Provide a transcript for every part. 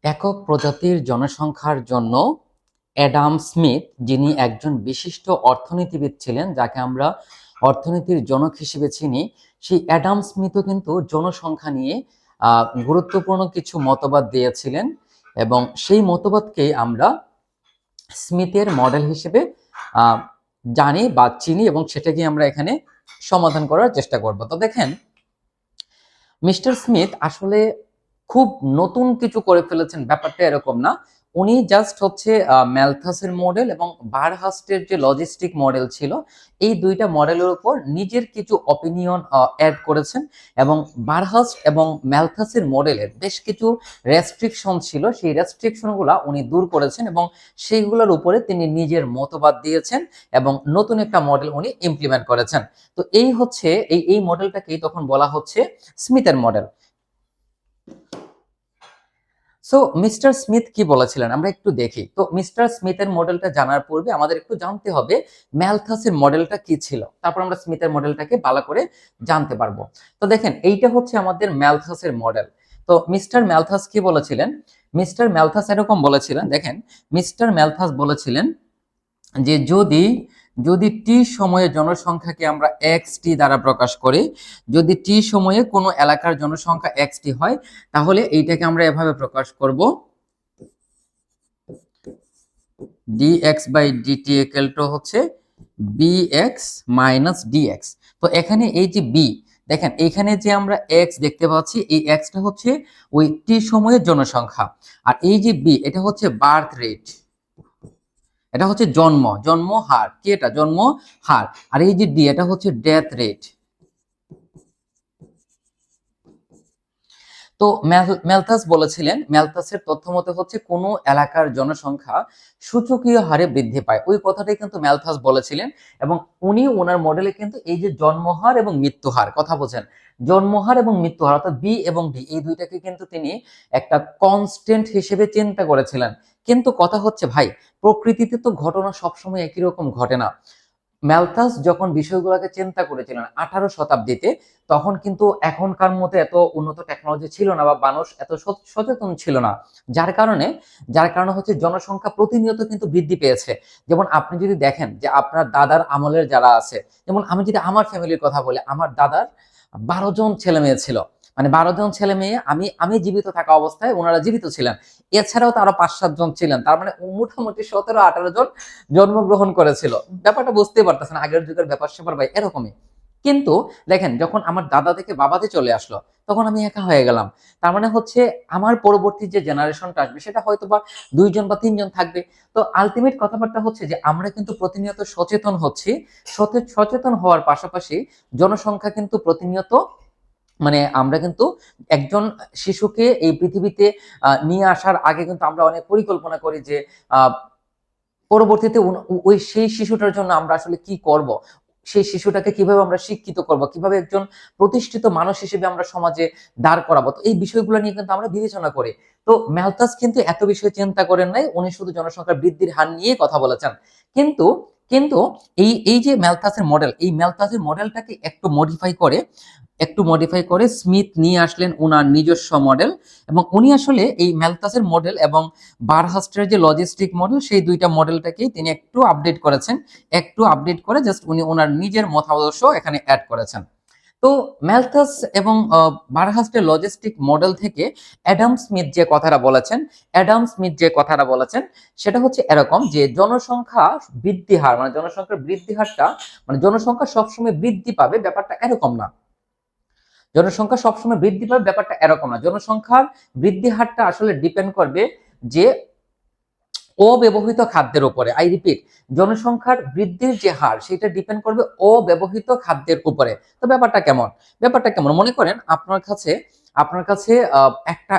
একক প্রজাতির জনসংখ্যার জন্য অ্যাডাম স্মিথ, যিনি একজন বিশিষ্ট অর্থনীতিবিদ ছিলেন, যাকে আমরা অর্থনীতির জনক হিসেবে চিনি, সেই অ্যাডাম স্মিথও কিন্তু জনসংখ্যা নিয়ে গুরুত্বপূর্ণ কিছু মতবাদ দিয়েছিলেন এবং সেই মতবাদকেই আমরা স্মিথের মডেল হিসেবে আহ, জানি বা চিনি এবং সেটাকে আমরা এখানে সমাধান করার চেষ্টা করব। তো দেখেন, মিস্টার স্মিথ আসলে খুব নতুন কিছু করে ফেলেছেন, ব্যাপারটা এরকম না। উনি জাস্ট হচ্ছে ম্যালথাসের মডেল এবং বারহাস্টের যে লজিস্টিক মডেল ছিল, এই দুইটা মডেলের উপর নিজের কিছু অপিনিয়ন অ্যাড করেছেন এবং বারহাস্ট এবং ম্যালথাসের মডেলের বেশ কিছু রেস্ট্রিকশন ছিল, সেই রেস্ট্রিকশনগুলো উনি দূর করেছেন এবং সেইগুলোর উপরে তিনি নিজের মতবাদ দিয়েছেন এবং নতুন একটা মডেল উনি ইমপ্লিমেন্ট করেছেন। তো এই হচ্ছে এই মডেলটাকেই তখন বলা হচ্ছে স্মিথের মডেল। সো মিস্টার স্মিথ কি বলেছিলেন আমরা একটু দেখি। তো মিস্টার স্মিথের মডেলটা জানার পূর্বে আমাদের একটু জানতে হবে ম্যালথাসের মডেলটা কি ছিল, তারপর আমরা স্মিথের মডেলটাকে ভালো করে জানতে পারবো। তো দেখেন, এইটা হচ্ছে আমাদের ম্যালথাসের মডেল। তো মিস্টার ম্যালথাস কি বলেছিলেন? মিস্টার ম্যালথাস এরকম বলেছিলেন, দেখেন, মিস্টার ম্যালথাস বলেছিলেন যে যদি যদি টি সময়ে জনসংখ্যাকে আমরা এক্স টি দ্বারা প্রকাশ করি, যদি টি সময়ে কোনো এলাকার জনসংখ্যা এক্স টি হয়, তাহলে এইটাকে আমরা এভাবে প্রকাশ করব, dx by dt equal to হচ্ছে bx মাইনাস dx। তো এখানে এই যে b, দেখেন এখানে যে আমরা x দেখতে পাচ্ছি, এই xটা হচ্ছে ওই টি সময়ের জনসংখ্যা, আর এই যে b এটা হচ্ছে বার্থ রেট, এটা হচ্ছে জন্ম হার, কি এটা জন্ম হার, আর এই যে ডি এটা হচ্ছে ডেথ রেট। তো ম্যালথাস বলেছিলেন, ম্যালথাসের তথ্য মতে হচ্ছে কোনো এলাকার জনসংখ্যা সূচকীয় হারে বৃদ্ধি পায়, ওই কথাটাই কিন্তু ম্যালথাস বলেছিলেন। এবং উনি ওনার মডেলে কিন্তু এই যে জন্মহার এবং মৃত্যুহার কথা বলছেন, জন্মহার এবং মৃত্যুহার অর্থাৎ বি এবং ডি এই দুইটাকে কিন্তু তিনি একটা কনস্ট্যান্ট হিসেবে চিন্তা করেছিলেন। কিন্তু কথা হচ্ছে ভাই, প্রকৃতিতে তো ঘটনা সবসময় একই রকম ঘটে না। ম্যালথাস যখন বিষয়গুলোকে চিন্তা করেছিলেন 18 শতাব্দীতে, তখন কিন্তু এখনকার মতো এত উন্নত টেকনোলজি ছিল না বা মানুষ এত সচেতন ছিল না, যার কারণে হচ্ছে জনসংখ্যা প্রতিনিয়ত কিন্তু বৃদ্ধি পেয়েছে। যেমন আপনি যদি দেখেন যে আপনার দাদার আমলের যারা আছে, যেমন আমি যদি আমার ফ্যামিলির কথা বলি, আমার দাদার 12 জন ছেলে মেয়ে ছিল, মানে 12 জন ছেলে মেয়ে, আমি আমি জীবিত থাকা অবস্থায় ওনারা জীবিত ছিলেন, এছাড়াও তো আরো 5-7 জন ছিলেন, তার মানে মোটামুটি 17-18 জন জন্মগ্রহণ করেছিল। ব্যাপারটা বুঝতে পারতেছেন, আগের যুগের ব্যাপার স্যাপার ভাই এরকমই। কিন্তু দেখেন, যখন আমার দাদা থেকে বাবাতে চলে আসলো, তখন আমি একা হয়ে গেলাম। তার মানে হচ্ছে আমার পরবর্তী যে জেনারেশনটা আসবে সেটা হয়তো বা 2 জন বা 3 জন থাকবে। তো আলটিমেট কথাবার্তা হচ্ছে যে আমরা কিন্তু প্রতিনিয়ত সচেতন হচ্ছি, সচেতন হওয়ার পাশাপাশি জনসংখ্যা কিন্তু প্রতিনিয়ত, মানে আমরা কিন্তু একজন শিশুকে এই পৃথিবীতে নিয়ে আসার আগে কিন্তু আমরা অনেক পরিকল্পনা করি যে আহ পরবর্তীতে ওই সেই শিশুটার জন্য আমরা আসলে কি করব, সেই শিশুটাকে কিভাবে আমরা শিক্ষিত করব, কিভাবে একজন প্রতিষ্ঠিত মানুষ হিসেবে আমরা সমাজে দাঁড় করাবো, তো এই বিষয়গুলো নিয়ে কিন্তু আমরা বিবেচনা করি। তো ম্যালথাস কিন্তু এত বিষয় চিন্তা করেন নাই, উনি শুধু জনসংখ্যার বৃদ্ধির হার নিয়ে কথা বলেছেন। কিন্তু কিন্তু এই যে ম্যালথাসের মডেল, এই ম্যালথাসের মডেলটাকে একটু মডিফাই করে স্মিথ নিয়ে আসলেন ওনার নিজস্ব মডেল। এবং উনি আসলে এই ম্যালথাসের মডেল এবং বারহাস্টের যে লজিস্টিক মডেল, সেই দুইটা মডেলটাকেই তিনি একটু আপডেট করেছেন, একটু আপডেট করে জাস্ট উনি ওনার নিজের মতাদর্শ এখানে অ্যাড করেছেন। তো ম্যালথাস এবং বারহাস্টের লজিস্টিক মডেল থেকে অ্যাডাম স্মিথ যে কথাটা বলেছেন সেটা হচ্ছে এরকম যে জনসংখ্যা বৃদ্ধি হার, মানে জনসংখ্যার বৃদ্ধি হারটা, মানে জনসংখ্যা সবসময় বৃদ্ধি পাবে ব্যাপারটা এরকম না, জনসংখ্যা সবসময় বৃদ্ধি পাবে ব্যাপারটা এরকম না। জনসংখ্যার বৃদ্ধি হারটা আসলে ডিপেন্ড করবে যে অব্যবহৃত খাদ্যের উপরে। আই রিপিট, জনসংখ্যার বৃদ্ধির যে হার সেটা ডিপেন্ড করবে অব্যবহৃত খাদ্যের উপরে। তো ব্যাপারটা কেমন মনে করেন, আপনার কাছে একটা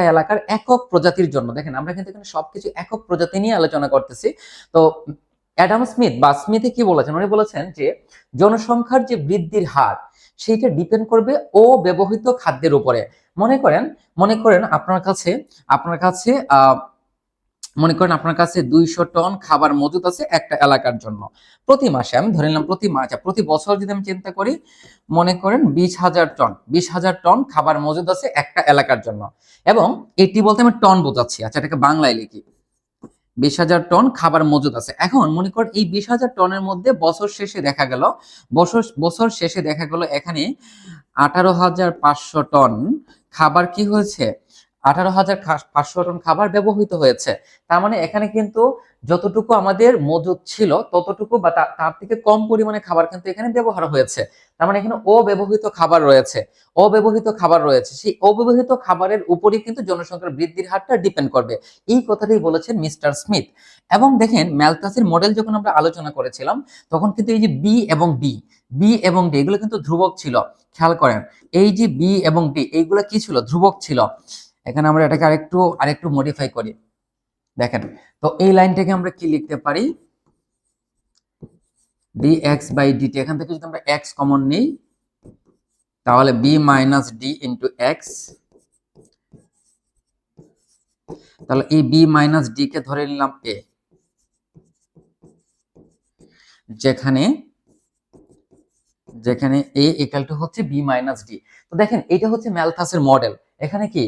এলাকার একক প্রজাতির জন্য, দেখেন আমরা কিন্তু এখানে সবকিছু একক প্রজাতি নিয়ে আলোচনা করতেছি। তো অ্যাডাম স্মিথ বা স্মিথে কি বলেছেন, উনি বলেছেন যে জনসংখ্যার যে বৃদ্ধির হার সেইটা ডিপেন্ড করবে অব্যবহৃত খাদ্যের উপরে। মনে করেন আপনার কাছে মনে করেন আপনার কাছে 200 টন খাবার মজুদ আছে একটা এলাকার জন্য প্রতি মাসে, আমি ধরে নিলাম প্রতি মাসে, প্রতি বছর যদি আমি চিন্তা করি, মনে করেন 20,000 টন খাবার মজুদ আছে একটা এলাকার জন্য। এবং এটি বলতে আমি টন বোঝাচ্ছি, আচ্ছা এটাকে বাংলায় লিখি। 20,000 টন খাবার মজুদ আছে। এখন মনে করেন এই 20,000 টনের মধ্যে বছর শেষে দেখা গেল, বছর শেষে দেখা গেল এখানে 18,500 টন খাবার কি হয়েছে, 18,500 টন খাবার ব্যবহৃত হয়েছে। তার মানে এখানে কিন্তু যতটুকু আমাদের মজুদ ছিল ততটুকু বা তার থেকে কম পরিমাণে খাবার কিন্তু এখানে ব্যবহার হয়েছে। তার মানে এখানে অব্যবহৃত খাবার রয়েছে, অব্যবহৃত খাবার রয়েছে। সেই অব্যবহৃত খাবারের উপরই কিন্তু জনসংখ্যার বৃদ্ধির হারটা ডিপেন্ড করবে। এই কথাটাই বলেছেন মিস্টার স্মিথ। এবং দেখেন ম্যালথাসের মডেল যখন আমরা আলোচনা করেছিলাম তখন কিন্তু এই যে বি এবং ডি এগুলো কিন্তু ধ্রুবক ছিল। খেয়াল করেন এই যে বি এবং ডি এইগুলো কি ছিল, ধ্রুবক ছিল। এখানে আমরা এটাকে আরেকটু মডিফাই করি, দেখেন। তো এই লাইনটাকে আমরা কি লিখতে পারি, dx বাই dt, এখান থেকে যদি আমরা x কমন নিই তাহলে b minus D into x, তাহলে এই b মাইনাস ডি কে ধরে নিলাম a, যেখানে a ইকুয়াল টু হচ্ছে b মাইনাস ডি। তো দেখেন এটা হচ্ছে ম্যালথাসের মডেল। এখানে কি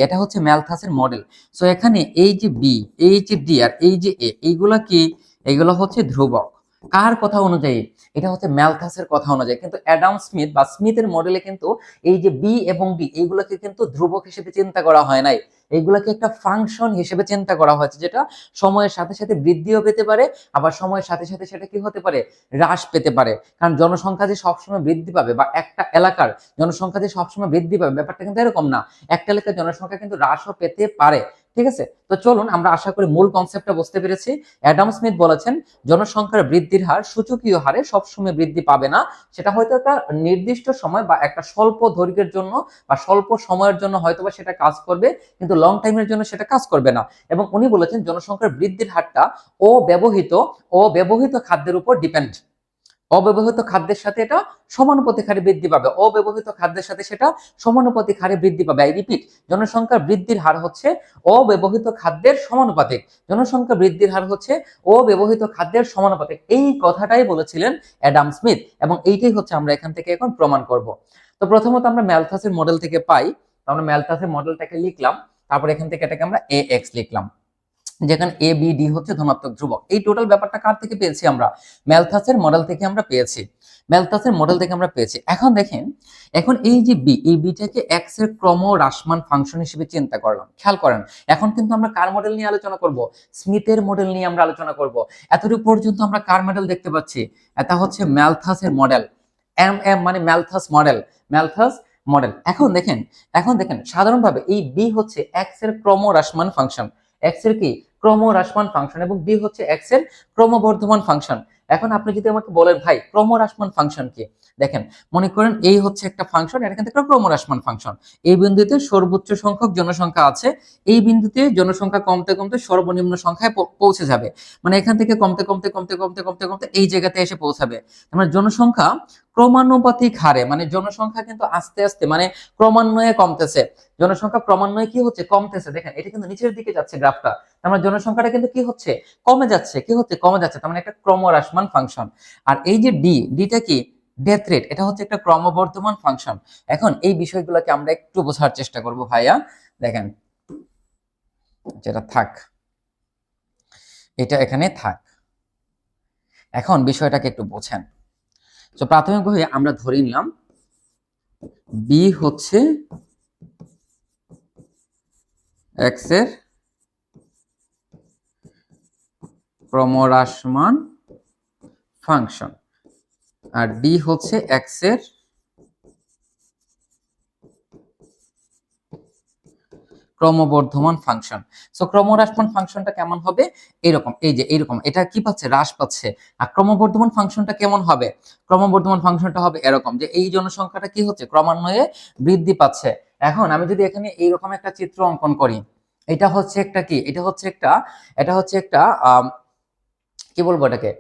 এটা হচ্ছে ম্যালথাসের মডেল। সো এখানে এই যে বি, এই যে ডি আর এই যে এ, এইগুলা কি, এইগুলো হচ্ছে ধ্রুবক। কার কথা অনুযায়ী, এটা হচ্ছে ম্যালথাসের কথা অনুযায়ী। কিন্তু অ্যাডাম স্মিথ বা স্মিথের মডেলে কিন্তু এই যে বি এবং ডি এইগুলোকে কিন্তু ধ্রুবক হিসেবে চিন্তা করা হয় নাই, এইগুলোকে একটা ফাংশন হিসেবে চিন্তা করা হয়েছে, যেটা সময়ের সাথে সাথে বৃদ্ধিও পেতে পারে, আবার সময়ের সাথে সাথে সেটা কি হতে পারে, হ্রাস পেতে পারে। কারণ জনসংখ্যা যে সবসময় বৃদ্ধি পাবে বা একটা এলাকার জনসংখ্যা যে সবসময় বৃদ্ধি পাবে ব্যাপারটা কিন্তু এরকম না, একটা এলাকার জনসংখ্যা কিন্তু হ্রাসও পেতে পারে। ঠিক আছে, তো চলুন আমরা আশা করি মূল কনসেপ্টটা বুঝতে পেরেছি। অ্যাডাম স্মিথ বলেছেন জনসংখ্যার বৃদ্ধির হার সূচকীয় হারে সবসময় বৃদ্ধি পাবে না, সেটা হয়তো একটা নির্দিষ্ট সময় বা একটা স্বল্প দৈর্ঘ্যের জন্য বা স্বল্প সময়ের জন্য হয়তোবা সেটা কাজ করবে, কিন্তু লং টাইমের জন্য সেটা কাজ করবে না। এবং উনি বলেছেন জনসংখ্যার বৃদ্ধির হারটা অব্যবহৃত খাদ্যের উপর ডিপেন্ড, অব্যবহৃত খাদ্যের সাথে এটা সমানুপাতিক হারে বৃদ্ধি পাবে, অব্যবহৃত খাদ্যের সাথে সেটা সমানুপাতিক হারে বৃদ্ধি পাবে। আই রিপিট, জনসংখ্যার বৃদ্ধির হার হচ্ছে অব্যবহৃত খাদ্যের সমানুপাতিক, জনসংখ্যা বৃদ্ধির হার হচ্ছে অব্যবহৃত খাদ্যের সমানুপাতিক। এই কথাটাই বলেছিলেন অ্যাডাম স্মিথ এবং এইটাই হচ্ছে আমরা এখান থেকে এখন প্রমাণ করব। তো প্রথমত আমরা ম্যালথাসের মডেল থেকে পাই, আমরা ম্যালথাসের মডেলটাকে লিখলাম, তারপর এখান থেকে এটাকে আমরা এ এক্স লিখলাম, যেখানে এ বি ডি হচ্ছে ধনাত্মক ধ্রুবক। এই টোটাল ব্যাপারটা কার থেকে পেয়েছি আমরা, ম্যালথাসের মডেল থেকে আমরা পেয়েছি, ম্যালথাসের মডেল থেকে আমরা পেয়েছি। এখন দেখেন, এখন এই যে বি, এই বিটাকে এক্স এর ক্রমহ্রাসমান ফাংশন হিসেবে চিন্তা করলাম। খেয়াল করেন এখন কিন্তু আমরা কার মডেল নিয়ে আলোচনা করব, স্মিথের মডেল নিয়ে আমরা আলোচনা করব। এতটুকু পর্যন্ত আমরা কার মডেল দেখতে পাচ্ছি, এটা হচ্ছে ম্যালথাসের মডেল, এম এম মানে ম্যালথাস মডেল, ম্যালথাস মডেল। এখন দেখেন সাধারণভাবে এই বি হচ্ছে এক্স এর ক্রমহ্রাসমান ফাংশন, এক্স এর কি ক্রমহ্রাসমান ফাংশন, এবং বি হচ্ছে এক্স এর ক্রমবর্ধমান ফাংশন। এখন আপনি যদি আমাকে বলেন ভাই ক্রমহ্রাসমান ফাংশন কি, দেখেন মনে করেন এই হচ্ছে একটা ফাংশন, এটা কিন্তু একটা ক্রমহ্রাসমান ফাংশন। এই বিন্দুতে সর্বোচ্চ সংখ্যক জনসংখ্যা আছে, এই বিন্দুতে জনসংখ্যা কমতে কমতে সর্বনিম্ন সংখ্যায় পৌঁছে যাবে, মানে এখান থেকে কমতে কমতে কমতে কমতে কমতে কমতে এই জায়গাতে এসে পৌঁছাবে। মানে জনসংখ্যা ক্রমানুপাতিক হারে, মানে জনসংখ্যা কিন্তু আস্তে আস্তে মানে ক্রমান্বয়ে কমতেছে, জনসংখ্যা ক্রমান্বয়ে কি হচ্ছে, কমতেছে। দেখেন এটা কিন্তু নিচের দিকে যাচ্ছে গ্রাফটা, তার মানে জনসংখ্যাটা কিন্তু কি হচ্ছে, কমে যাচ্ছে, কি হচ্ছে, কমে যাচ্ছে, তার মানে একটা ক্রমহ্রাসমান ফাংশন। আর এই যে ডিটা কি, ডেথ রেট, এটা হচ্ছে একটা ক্রমবর্ধমান ফাংশন। এখন এই বিষয়গুলোকে আমরা একটু বোঝার চেষ্টা করব ভাইয়া। দেখেন যেটা থাক, এটা এখানে থাক, এখন বিষয়টাকে একটু বোঝেন। তো প্রাথমিকভাবে আমরা ধরে নিলাম বি হচ্ছে এক্স এর ক্রমহ্রাসমান ফাংশন আর ডি হচ্ছে এক্স এর ক্রমবর্ধমান ফাংশন। সো ক্রমহ্রাসমান ফাংশনটা কেমন হবে, এরকম, এই যে এরকম, এটা কি পাচ্ছে, হ্রাস পাচ্ছে। আর ক্রমবর্ধমান ফাংশনটা কেমন হবে, ক্রমবর্ধমান ফাংশনটা হবে এরকম, যে এই জনসংখ্যাটা কি হচ্ছে, ক্রমান্বয়ে বৃদ্ধি পাচ্ছে। এখন আমি যদি এখানে এইরকম একটা চিত্র অঙ্কন করি, এটা হচ্ছে একটা কি, এটা হচ্ছে একটা কি বলবো এটাকে,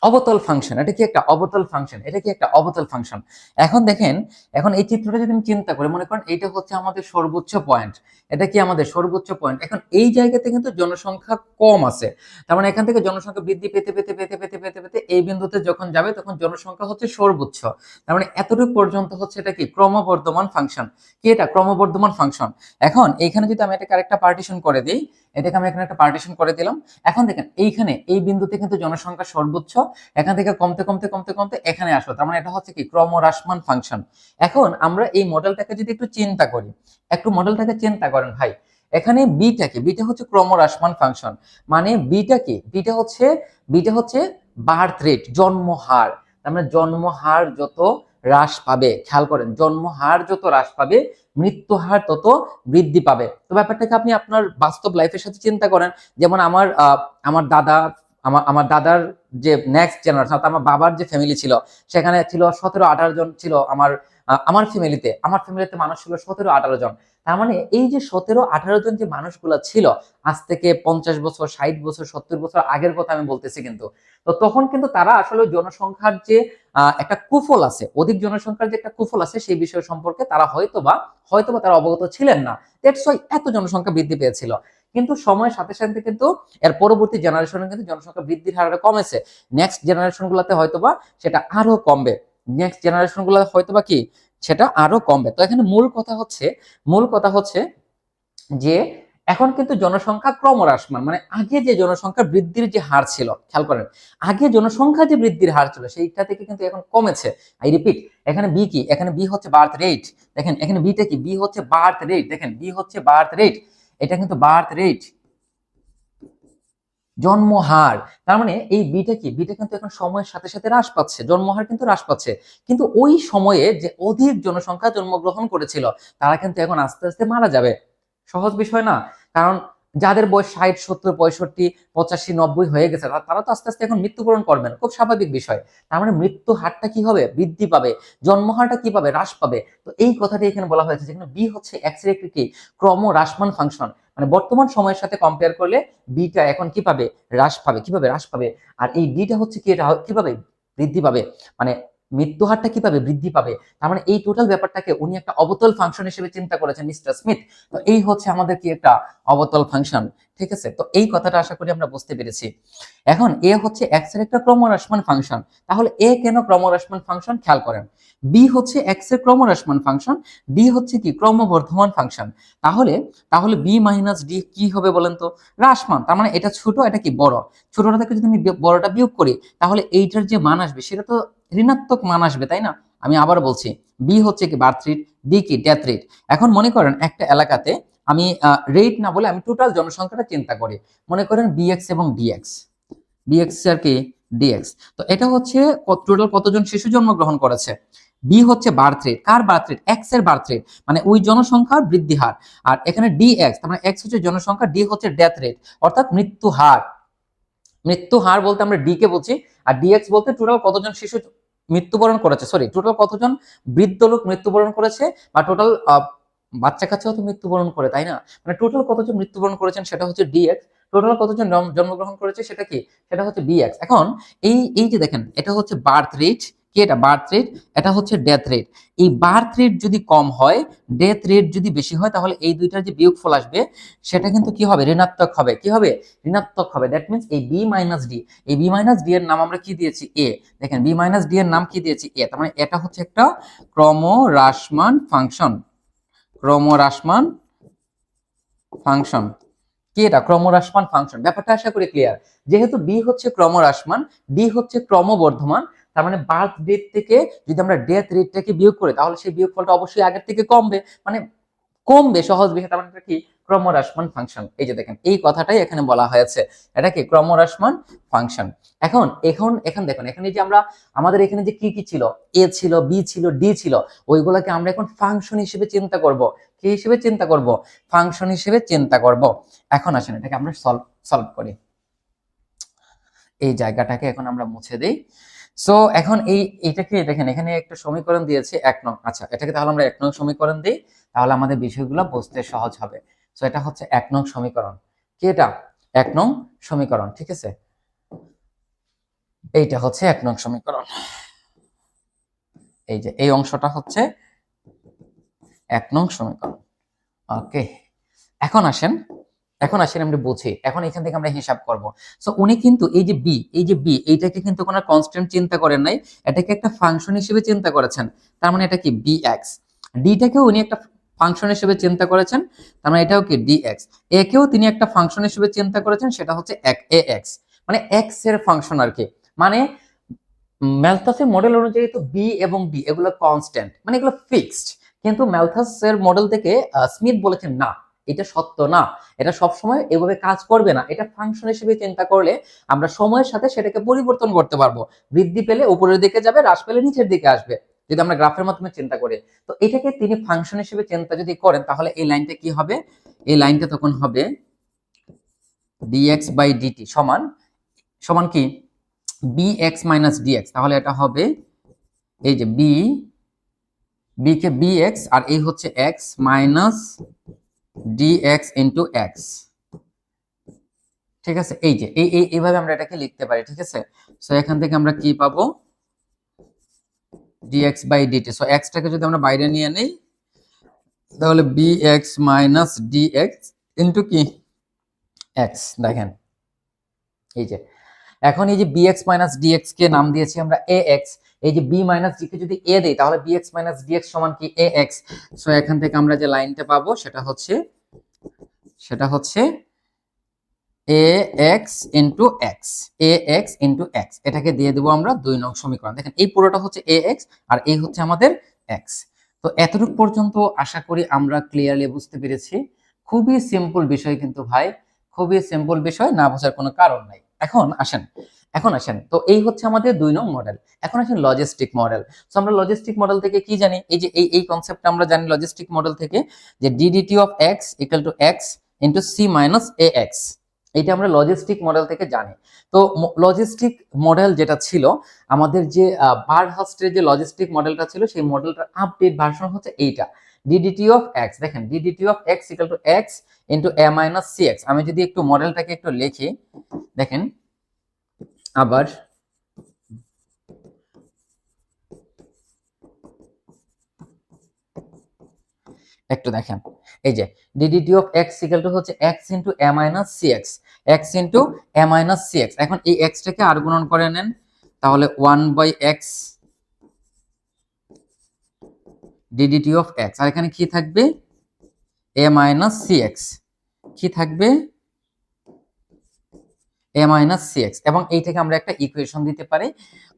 অবতল ফাংশন, এটা কি একটা অবতল ফাংশন, এটা কি একটা অবতল ফাংশন। এখন দেখেন, এখন এই চিত্রটা যদি আমি চিন্তা করি, মনে করেন এইটা হচ্ছে আমাদের সর্বোচ্চ পয়েন্ট, এটা কি আমাদের সর্বোচ্চ পয়েন্ট। এখন এই জায়গাতে কিন্তু জনসংখ্যা কম আছে, তার মানে এখান থেকে জনসংখ্যা বৃদ্ধি পেতে পেতে পেতে পেতে পেতে পেতে এই বিন্দুতে যখন যাবে তখন জনসংখ্যা হচ্ছে সর্বোচ্চ, তার মানে এতটুকু পর্যন্ত হচ্ছে এটা কি ক্রমবর্ধমান ফাংশন, কি এটা ক্রমবর্ধমান ফাংশন। এখন এইখানে যদি আমি এটাকে আরেকটা পার্টিশন করে দিই, এটাকে আমি এখানে একটা পার্টিশন করে দিলাম। এখন দেখেন এইখানে এই বিন্দুতে কিন্তু জনসংখ্যা সর্বোচ্চ, এখান থেকে কমতে কমতে কমতে কমতে এখানে আসলো, তার মানে এটা হচ্ছে কি ক্রমহ্রাসমান ফাংশন। এখন আমরা এই মডেলটাকে যদি একটু চিন্তা করি, একটু মডেলটাকে চিন্তা করেন ভাই, এখানে বিটা হচ্ছে ক্রমহ্রাসমান ফাংশন, মানে বিটা হচ্ছে বার্থ রেট, জন্মহার, তার মানে জন্মহার যত হ্রাস পাবে, খেয়াল করেন জন্মহার যত হ্রাস পাবে মৃত্যু হার তত বৃদ্ধি পাবে। তো ব্যাপারটাকে আপনি আপনার বাস্তব লাইফের সাথে চিন্তা করেন, যেমন আমার দাদা, আমার দাদার যে নেক্সট জেনারেশন অর্থাৎ আমার বাবার যে ফ্যামিলি ছিল, সেখানে ছিল 17-18 জন ছিল আমার ফ্যামিলিতে মানুষ ছিল 17-18 জন। তার মানে এই যে 17-18 জন যে মানুষগুলো ছিল, আজ থেকে 50 বছর, 60 বছর, 70 বছর আগের কথা আমি বলতেছি কিন্তু, তো তখন কিন্তু তারা আসলে জনসংখ্যার যে একটা কুফল আছে, অধিক জনসংখ্যার যে একটা কুফল আছে সেই বিষয় সম্পর্কে তারা হয়তোবা তারা অবগত ছিলেন না, দ্যাটস ওয়াই এত জনসংখ্যা বৃদ্ধি পেয়েছিল। কিন্তু সময়ের সাথে সাথে কিন্তু এর পরবর্তী জেনারেশনে কিন্তু জনসংখ্যা বৃদ্ধির হারটা কমেছে, নেক্সট জেনারেশন গুলাতে হয়তোবা সেটা আরো কমবে, নেক্সট জেনারেশন গুলো হয়তোবা কি সেটা আরো কমবে। তো এখানে মূল কথা হচ্ছে যে এখন কিন্তু জনসংখ্যা ক্রমহ্রাসমান, মানে আগে যে জনসংখ্যা বৃদ্ধির যে হার ছিল, খেয়াল করেন আগে জনসংখ্যা যে বৃদ্ধির হার ছিল সেইটা থেকে কিন্তু এখন কমেছে। আই রিপিট, এখানে বি কি, এখানে বি হচ্ছে বার্থ রেট, দেখেন এখানে বিটা কি, বি হচ্ছে বার্থ রেট, দেখেন বি হচ্ছে বার্থ রেট, এটা কিন্তু বার্থ রেট, জন্মহার। তার মানে এই বিটা কিন্তু এখন সময়ের সাথে সাথে হ্রাস পাচ্ছে, জন্মহার কিন্তু হ্রাস পাচ্ছে। কিন্তু ওই সময়ে যে অধিক জনসংখ্যা জন্মগ্রহণ করেছিল তারা কিন্তু এখন আস্তে আস্তে মারা যাবে। সহজ বিষয় না, কারণ যাদের বয়স 60, 70, 65, 85, 90 হয়ে গেছে তারা তো আস্তে আস্তে এখন মৃত্যুবরণ করবেন, খুব স্বাভাবিক বিষয়। তার মানে মৃত্যু হারটা কি হবে, বৃদ্ধি পাবে, জন্মহারটা কি পাবে, হ্রাস পাবে। তো এই কথাটি এখানে বলা হয়েছে, যেখানে বি হচ্ছে এক্স এর একটি কি ক্রমহ্রাসমান ফাংশন, মানে বর্তমান সময়ের সাথে কম্পেয়ার করলে বিটা এখন কি পাবে, হ্রাস পাবে। কিভাবে হ্রাস পাবে, আর এই ডিটা হচ্ছে কি, এটা কিভাবে বৃদ্ধি পাবে, মানে মৃত্যু হারটা কিভাবে বৃদ্ধি পাবে। তার মানে এই টোটাল ব্যাপারটাকে উনি একটা অবতল ফাংশন হিসেবে চিন্তা করেছেন মিস্টার স্মিথ। তো এই হচ্ছে আমাদের কি একটা অবতল ফাংশন, ঠিক আছে। তো এই কথাটা আশা করি আমরা বুঝতে পেরেছি। এখন এ হচ্ছে এক্স এর একটা ক্রমহ্রাসমান ফাংশন, তাহলে এ কেন ক্রমহ্রাসমান ফাংশন, খেয়াল করেন বি হচ্ছে এক্স এর ক্রমহ্রাসমান ফাংশন, ডি হচ্ছে কি ক্রমবর্ধমান ফাংশন। তাহলে তাহলে বি মাইনাস ডি কি হবে বলেন তো, হ্রাসমান। তার মানে এটা ছোট, এটা কি বড়, ছোটটা থেকে যদি আমি বড়টা বিয়োগ করি তাহলে এইটার যে মান আসবে সেটা তো ঋণাত্মক মান আসবে, তাই না। আমি আবার বলছি, বি হচ্ছে কি বার্থ রেট, ডি কি ডেথ রেট। এখন মনে করেন একটা এলাকাতে আমি রেট না বলে আমি টোটাল জনসংখ্যাটা চিন্তা করি, মনে করেন বিএক্স এবং ডিএক্স, বিএক্স আর কি ডিএক্স। তো এটা হচ্ছে টোটাল কতজন শিশু জন্মগ্রহণ করেছে। বি হচ্ছে বার্থ রেট, কার বার্থ রেট, এক্স এর বার্থ রেট, মানে ওই জনসংখ্যার বৃদ্ধি হার। আর এখানে ডিএক্স, তার মানে এক্স হচ্ছে জনসংখ্যা, ডি হচ্ছে ডেথ রেট অর্থাৎ মৃত্যু হার। মৃত্যু হার বলতে আমরা ডি কে বলছি, আর ডিএক্স বলতে টোটাল কতজন শিশু মৃত্যুবরণ করেছে, সরি টোটাল কতজন বৃদ্ধ লোক মৃত্যুবরণ করেছে, বা টোটাল বাচ্চা কাচ্চাও তো মৃত্যুবরণ করে, তাই না। মানে টোটাল কতজন মৃত্যুবরণ করেছেন সেটা হচ্ছে ডিএক্স, টোটাল কতজন জন্মগ্রহণ করেছে সেটা কি, সেটা হচ্ছে বিএক্স। এখন এই যে দেখেন এটা হচ্ছে বার্থ রেট, কি এটা বার্থ রেট, এটা হচ্ছে ডেথ রেট। এই বার্থ রেট যদি কম হয়, ডেথ রেট যদি বেশি হয়, তাহলে এই দুইটার যে বিয়োগফল আসবে সেটা কিন্তু কি হবে, ঋণাত্মক হবে। কি হবে, ঋণাত্মক হবে। দ্যাট মিন্স এই বি মাইনাস ডি, এই বি মাইনাস ডি এর নাম আমরা কি দিয়েছি, এ। দেখেন বি মাইনাস ডি এর নাম কি দিয়েছি, এ। তার মানে এটা হচ্ছে একটা ক্রমহ্রাসমান ফাংশন, ক্রমহ্রাসমান ফাংশন। কি এটা, ক্রমহ্রাসমান ফাংশন। ব্যাপারটা আশা করি ক্লিয়ার। যেহেতু বি হচ্ছে ক্রমহ্রাসমান, ডি হচ্ছে ক্রমবর্ধমান, তার মানে বার্থ ডেট থেকে যদি আমরা ডেথ রেটটাকে বিয়োগ করি তাহলে সেই বিয়োগফলটা অবশ্যই আগের থেকে কমবে, মানে কমবে, সহজ বিষয়। তার মানে এটা কি ক্রমহ্রাসমান ফাংশন। এই যে দেখেন এই কথাটাই এখানে বলা হয়েছে, এটা কি ক্রমহ্রাসমান ফাংশন। এখন এখন এখন দেখুন, এখানে যে আমরা আমাদের এখানে যে কি কি ছিল, এ ছিল, বি ছিল, ডি ছিল, ওইগুলোকে আমরা এখন ফাংশন হিসেবে চিন্তা করব। কি হিসেবে চিন্তা করব, ফাংশন হিসেবে চিন্তা করব। এখন আসেন এটাকে আমরা সলভ করি, এই জায়গাটাকে এখন আমরা মুছে দেই। সো এখন এইটাকে দেখেন, এখানে একটা সমীকরণ দিয়েছে 1 নং। আচ্ছা, এটাকে তাহলে আমরা 1 নং সমীকরণ দিই, তাহলে আমাদের বিষয়গুলো বুঝতে সহজ হবে। সো এটা হচ্ছে 1 নং সমীকরণ, কি এটা 1 নং সমীকরণ, ঠিক আছে। এইটা হচ্ছে 1 নং সমীকরণ। এই যে এই অংশটা হচ্ছে 1 নং সমীকরণ। ওকে, এখন আসেন আমরা বুঝি। এখন এখান থেকে আমরা হিসাব করব। সো উনি কিন্তু এই যে বি এইটাকে কিন্তু কোনো কনস্ট্যান্ট চিন্তা করেন নাই, এটাকে একটা ফাংশন হিসেবে চিন্তা করেছেন। তার মানে এটা কি bx। ডিটাকেও উনি একটা ফাংশন হিসেবে চিন্তা করেছেন, তার মানে এটাও কি dx। একেও তিনি একটা ফাংশন হিসেবে চিন্তা করেছেন, সেটা হচ্ছে ax, মানে x এর ফাংশন আর কি। মানে ম্যালথাসের মডেল অনুযায়ী তো বি এবং ডি এগুলো কনস্ট্যান্ট, মানে এগুলো ফিক্সড। কিন্তু ম্যালথাসের মডেল থেকে স্মিথ বলেছেন না, এটা সত্য না, এটা সবসময় এভাবে কাজ করবে না। এটা ফাংশন হিসেবে চিন্তা করলে আমরা সময়ের সাথে সেটাকে পরিবর্তন করতে পারবো। বৃদ্ধি পেলে উপরের দিকে যাবে, হ্রাস পেলে নিচের দিকে আসবে, যদি আমরা গ্রাফের মাধ্যমে চিন্তা করি। তো এটাকে তিনি ফাংশন হিসেবে চিন্তা যদি করেন, তাহলে এই লাইনটা কি হবে? এই লাইনটা তখন হবে dx বাই dt সমান সমান কি bx মাইনাস dx। তাহলে এটা হবে এই যে বি কে bx আর এই হচ্ছে x minus dx into x। ঠিক আছে, এই যে এইভাবে আমরা এটাকে লিখতে পারি। ঠিক আছে, সো এখান থেকে আমরা কি পাবো? dx by dt। So x টাকে যদি আমরা বাইরে নিয়ে নেই, তাহলে bx মাইনাস dx ইনটু কি x। দেখেন এই যে এখন এই যে bx মাইনাস dx কে নাম দিয়েছি আমরা ax। এই যে b মাইনাস d কে যদি a দেই, তাহলে bx মাইনাস dx সমান কি ax। সো এখান থেকে আমরা যে লাইনটা পাবো সেটা হচ্ছে ax into x, ax into x। এটাকে দিয়ে দেবো আমরা 2 নং সমীকরণ। দেখেন এই পুরোটা হচ্ছে ax আর এই হচ্ছে আমাদের x। তো এতটুকু পর্যন্ত আশা করি আমরা ক্লিয়ারলি বুঝতে পেরেছি। খুবই সিম্পল বিষয় কিন্তু ভাই, খুবই সিম্পল বিষয়, না বোঝার কোনো কারণ নাই। এখন আসেন তো এই হচ্ছে আমাদের 2 নং মডেল। এখন আসেন লজিস্টিক মডেল। সো আমরা লজিস্টিক মডেল থেকে কি জানি? এই যে এই কনসেপ্টটা আমরা জানি লজিস্টিক মডেল থেকে, যে ddt of x equal to x into c minus ax। এটা আমরা লজিস্টিক মডেল থেকে জানি। তো লজিস্টিক মডেল যেটা ছিল আমাদের, যে বারহার্স্টের যে লজিস্টিক মডেলটা ছিল, সেই মডেলটার আপডেট ভার্সন হচ্ছে এইটা ddt অফ x। দেখেন ddt of x equal to x into a minus cx। আমি যদি একটু মডেলটাকে একটু লিখি, দেখেন আবার একটু দেখেন, এই যে ddt of x equal to হচ্ছে x into a minus cx, x into a minus cx। এখন এই x টাকে আর গুণন করে নেন, তাহলে 1 by x ddt of x। আর এখানে কি থাকবে? a minus cx। কি থাকবে? a minus cx। এবং এই থেকে আমরা একটা ইকুয়েশন দিতে পারি,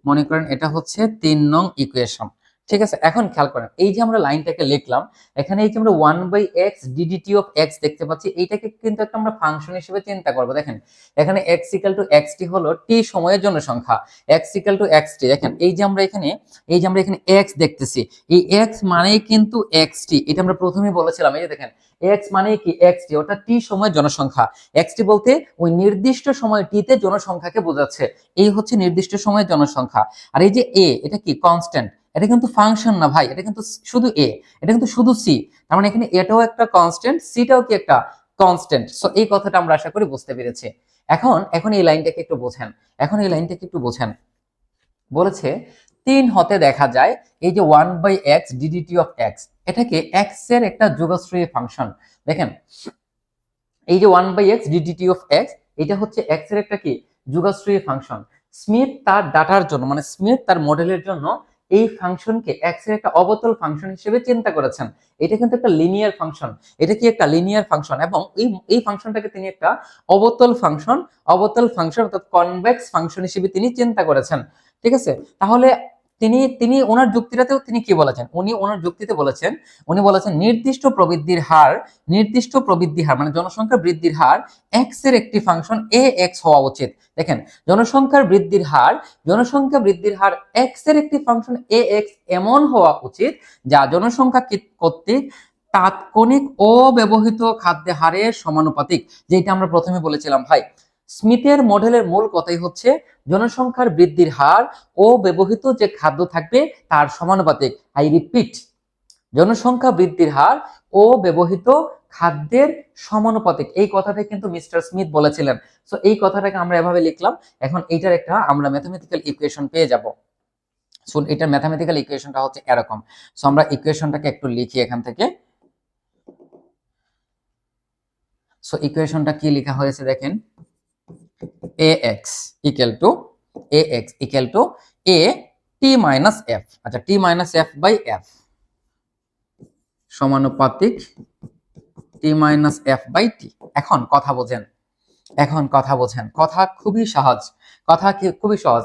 মনে করেন এটা হচ্ছে 3 নং ইকুয়েশন। ঠিক আছে, এখন খেয়াল করেন এই যে আমরা লাইনটাকে লিখলাম, এখানে এই যে আমরা 1 by x ddt of x দেখতে পাচ্ছি, এইটাকে কিন্তু একটা আমরা ফাংশন হিসেবে চিন্তা করব। দেখেন এখানে x ইকুয়াল টু xt হলো t সময়ের জন্য সংখ্যা, x ইকুয়াল টু xt। দেখেন এই যে আমরা এখানে x দেখতেছি, এই x মানেই কিন্তু xt। এটা আমরা প্রথমেই বলেছিলাম। এই যে দেখেন x মানে কি xt, ওটা t সময়ের জনসংখ্যা। xt বলতে ওই নির্দিষ্ট সময় t তে জনসংখ্যাকে বোঝাচ্ছে। এই হচ্ছে নির্দিষ্ট সময়ের জনসংখ্যা। আর এই যে a, এটা কি কনস্ট্যান্ট, এটা কিন্তু ফাংশন না ভাই, এটা কিন্তু শুধু a, এটা কিন্তু শুধু c। তার মানে এখানে এটাও একটা কনস্ট্যান্ট, সিটাও কি একটা কনস্ট্যান্ট। সো এই কথাটা আমরা আশা করি বুঝতে পেরেছি। এখন এই লাইনটাকে একটু বোঝেন। বলেছে 3 হতে দেখা যায় এই যে 1 by x ddt of x, এটাকে x এর একটা যোগশ্রয়ী ফাংশন। দেখেন এই যে 1 by x ddt of x, এটা হচ্ছে x এর একটা কি যোগশ্রয়ী ফাংশন। স্মিথ তার ডাটার জন্য, মানে স্মিথ তার মডেলের জন্য এই ফাংশনকে x এর একটা অবতল ফাংশন হিসেবে চিন্তা করেছেন। এটা কিন্তু একটা লিনিয়ার ফাংশন, এটা কি একটা লিনিয়ার ফাংশন, এবং এই ফাংশনটাকে তিনি একটা অবতল ফাংশন অর্থাৎ কনভেক্স ফাংশন হিসেবে তিনি চিন্তা করেছেন। ঠিক আছে, তাহলে তিনি ওনার যুক্তিটাতেও তিনি কি বলেছেন? ওনার যুক্তিতে উনি বলেছেন নির্দিষ্ট প্রবৃদ্ধি হার মানে জনসংখ্যা বৃদ্ধির হার x এর একটি ফাংশন ax হওয়া উচিত। দেখেন জনসংখ্যা বৃদ্ধির হার x এর একটি ফাংশন ax এমন হওয়া উচিত যা জনসংখ্যা কর্তৃক তাৎক্ষণিক অব্যবহৃত খাদ্যের হারের সমানুপাতিক। যেটা আমরা প্রথমে বলেছিলাম ভাই, স্মিথের মডেলের মূল কথাই হচ্ছে জনসংখ্যার বৃদ্ধির হার ও ব্যবহৃত যে খাদ্য থাকবে তার সমানুপাতিক। আই রিপিট, জনসংখ্যা বৃদ্ধির হার ও ব্যবহৃত খাদ্যের সমানুপাতিক, এই কথাটা কিন্তু মিস্টার স্মিথ বলেছিলেন। সো এই কথাটাকে আমরা এভাবে লিখলাম। এখন এইটার একটা আমরা ম্যাথমেটিক্যাল ইকুয়েশন পেয়ে যাব। সো এটার ম্যাথমেটিক্যাল ইকুয়েশনটা হচ্ছে এরকম। সো আমরা ইকুয়েশনটাকে একটু লিখি এখান থেকে। সো ইকুয়েশনটা কি লেখা হয়েছে দেখেন, ax equal to a t minus f। আচ্ছা, t minus f by f সমানুপাতিক t minus f by t। এখন কথা বোঝেন, কথা খুবই সহজ, খুবই সহজ।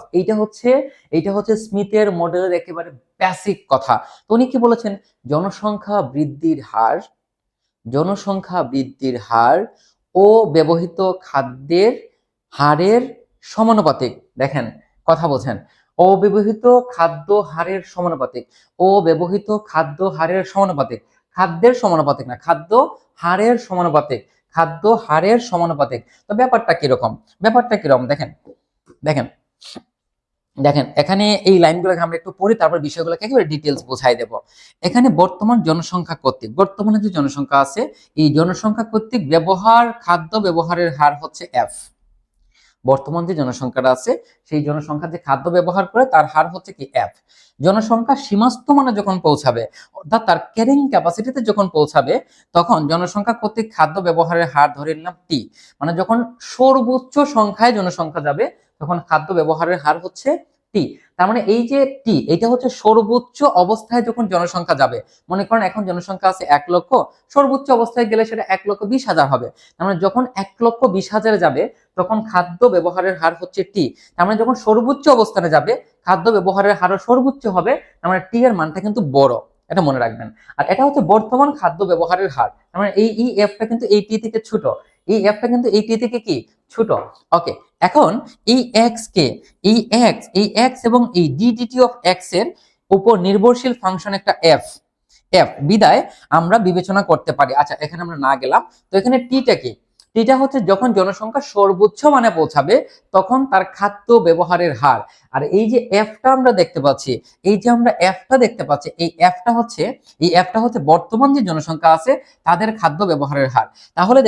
এইটা হচ্ছে স্মিথের মডেলের একেবারে বেসিক কথা। তো উনি কি বলেছেন, জনসংখ্যা বৃদ্ধির হার ও ব্যবহৃত খাদ্যের হারের সমানুপাতিক। দেখেন, কথা বোঝেন, অব্যবহৃত খাদ্য হারের সমানুপাতিক, অব্যবহৃত খাদ্য হারের সমানুপাতিক, খাদ্যের সমানুপাতিক না, খাদ্য হারের সমানুপাতিক, খাদ্য হারের সমানুপাতিক। তো ব্যাপারটা কিরকম, দেখেন দেখেন দেখেন এখানে এই লাইনগুলোকে আমরা একটু পড়ি, তারপর বিষয়গুলোকে একেবারে ডিটেলস বোঝাই দেব। এখানে বর্তমান জনসংখ্যা কর্তৃক, বর্তমানে যে জনসংখ্যা আছে, এই জনসংখ্যা কর্তৃক খাদ্য ব্যবহারের হার হচ্ছে এফ। বর্তমান যে জনসংখ্যাটা আছে, সেই জনসংখ্যা যে খাদ্য ব্যবহার করে তার হার হচ্ছে কি এফ। জনসংখ্যা সীমাস্থ মানে যখন পৌঁছাবে, অর্থাৎ তার ক্যারিং ক্যাপাসিটিতে যখন পৌঁছাবে, তখন জনসংখ্যা কর্তৃক খাদ্য ব্যবহারের হার ধরে নিলাম টি। মানে যখন সর্বোচ্চ সংখ্যায় জনসংখ্যা যাবে, তখন খাদ্য ব্যবহারের হার হচ্ছে টি। তার মানে এই যে টি, এটা হচ্ছে সর্বোচ্চ অবস্থায় যখন জনসংখ্যা যাবে। মনে করেন এখন জনসংখ্যা আছে 1 লক্ষ, সর্বোচ্চ অবস্থায় গেলে সেটা 1,20,000 হবে। তার মানে যখন 1,20,000 যাবে, তখন খাদ্য ব্যবহারের হার হচ্ছে টি। তার মানে যখন সর্বোচ্চ অবস্থানে যাবে, খাদ্য ব্যবহারের হারও সর্বোচ্চ হবে। তার মানে টি এর মানটা কিন্তু বড়, এটা মনে রাখবেন। আর এটা হচ্ছে বর্তমান খাদ্য ব্যবহারের হার। তার মানে এই এফটা কিন্তু এই টি থেকে ছোট, এই এফটা কিন্তু এই টি থেকে কি ছোট। ওকে, এখন এই এক্স কে, এই এক্স এবং এই ডিডিটি অফ এক্স এর উপর নির্ভরশীল ফাংশন একটা এফ বিদায় আমরা বিবেচনা করতে পারি। আচ্ছা, এখানে আমরা না গেলাম। তো এখানে টিটা কি, টিটা হচ্ছে যখন জনসংখ্যা সর্বোচ্চ মানে পৌঁছাবে, তখন তার খাদ্য ব্যবহারের হার। আর এই যে এফটা আমরা দেখতে পাচ্ছি, এই এফটা হচ্ছে বর্তমান যে জনসংখ্যা আছে তাদের খাদ্য ব্যবহারের হার। তাহলে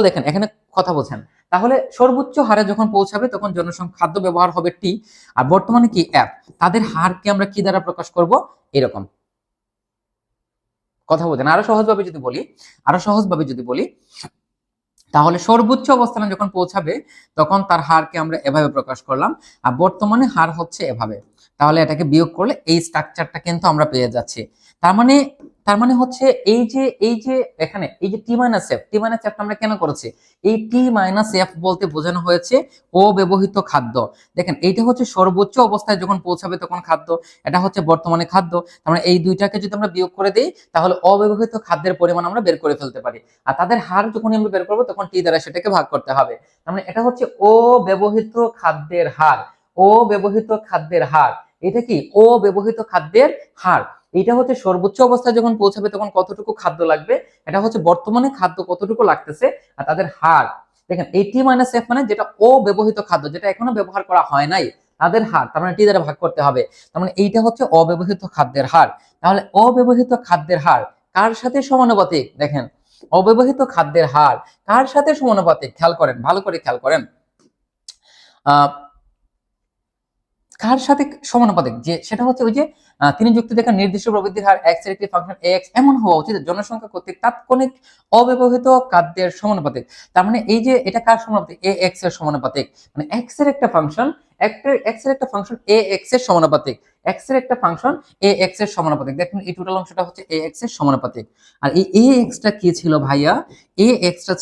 দেখেন এখানে কথা বলছেন, তাহলে সর্বোচ্চ হারে যখন পৌঁছাবে, তখন জনসংখ্যা খাদ্য ব্যবহার হবে টি, আর বর্তমানে কি এফ। তাদের হারকে আমরা কি দ্বারা প্রকাশ করব, এরকম। কথা বলছেন, আরো সহজভাবে যদি বলি, তাহলে সর্বোচ্চ অবস্থানে যখন পৌঁছাবে, তখন তার হারকে আমরা এভাবে প্রকাশ করলাম, আর বর্তমানে হার হচ্ছে এভাবে। তাহলে এটাকে বিয়োগ করলে এই স্ট্রাকচারটা কিন্তু আমরা পেয়ে যাচ্ছি। তার মানে হচ্ছে এই যে এখানে এই যে টি মাইনাস এফ আমরা কেন করেছি, এই টি মাইনাস এফ বলতে বোঝানো হয়েছে অব্যবহৃত খাদ্য। দেখেন, এইটা হচ্ছে সর্বোচ্চ অবস্থায় যখন পৌঁছাবে তখন খাদ্য, এটা হচ্ছে বর্তমানে খাদ্য। তার মানে এই দুইটাকে যদি আমরা বিয়োগ করে দিই, তাহলে অব্যবহৃত খাদ্যের পরিমাণ আমরা বের করে ফেলতে পারি। আর তাদের হার যখন আমরা বের করবো, তখন টি দ্বারা সেটাকে ভাগ করতে হবে। তার মানে এটা হচ্ছে অব্যবহৃত খাদ্যের হার, এটা কি অব্যবহৃত খাদ্যের হার। এটা হচ্ছে সর্বোচ্চ অবস্থায় যখন পৌঁছাবে, তখন কতটুকু খাদ্য লাগবে, এটা হচ্ছে বর্তমানে খাদ্য কতটুকু লাগতেছে, আর তাদের হার। দেখেন, এই টি মাইনাস এফ মানে যেটা অব্যবহৃত খাদ্য, যেটা এখনো ব্যবহার করা হয় নাই, তাদের হার। তার মানে টি দ্বারা ভাগ করতে হবে। তার মানে এইটা হচ্ছে অব্যবহৃত খাদ্যের হার। তাহলে অব্যবহৃত খাদ্যের হার কার সাথে সমানুপাতিক? দেখেন, অব্যবহৃত খাদ্যের হার কার সাথে সমানুপাতিক? খেয়াল করেন, ভালো করে খেয়াল করেন। কার সাথে সমানুপাতিক? যে সেটা হচ্ছে ওই যে তিনি যুক্তি দেখান নির্দিষ্ট প্রবৃদ্ধির হার এক্স এর একটি ফাংশন এক্স এমন হওয়া উচিত জনসংখ্যা কর্তৃক তাৎক্ষণিক অব্যবহৃত খাদ্যের সমানুপাতিক। তার মানে এই যে এটা কার সমানুপাতিক? এ এক্স এর সমানুপাতিক। মানে এক্স এর একটা ফাংশন এ এক্স এর সমানুপাতিক, দেখুন এই টোটাল অংশটা হচ্ছে এ এক্স এর সমানুপাতিক। আর এই এ এক্সটা কি ছিল ভাইয়া? এ এক্সটা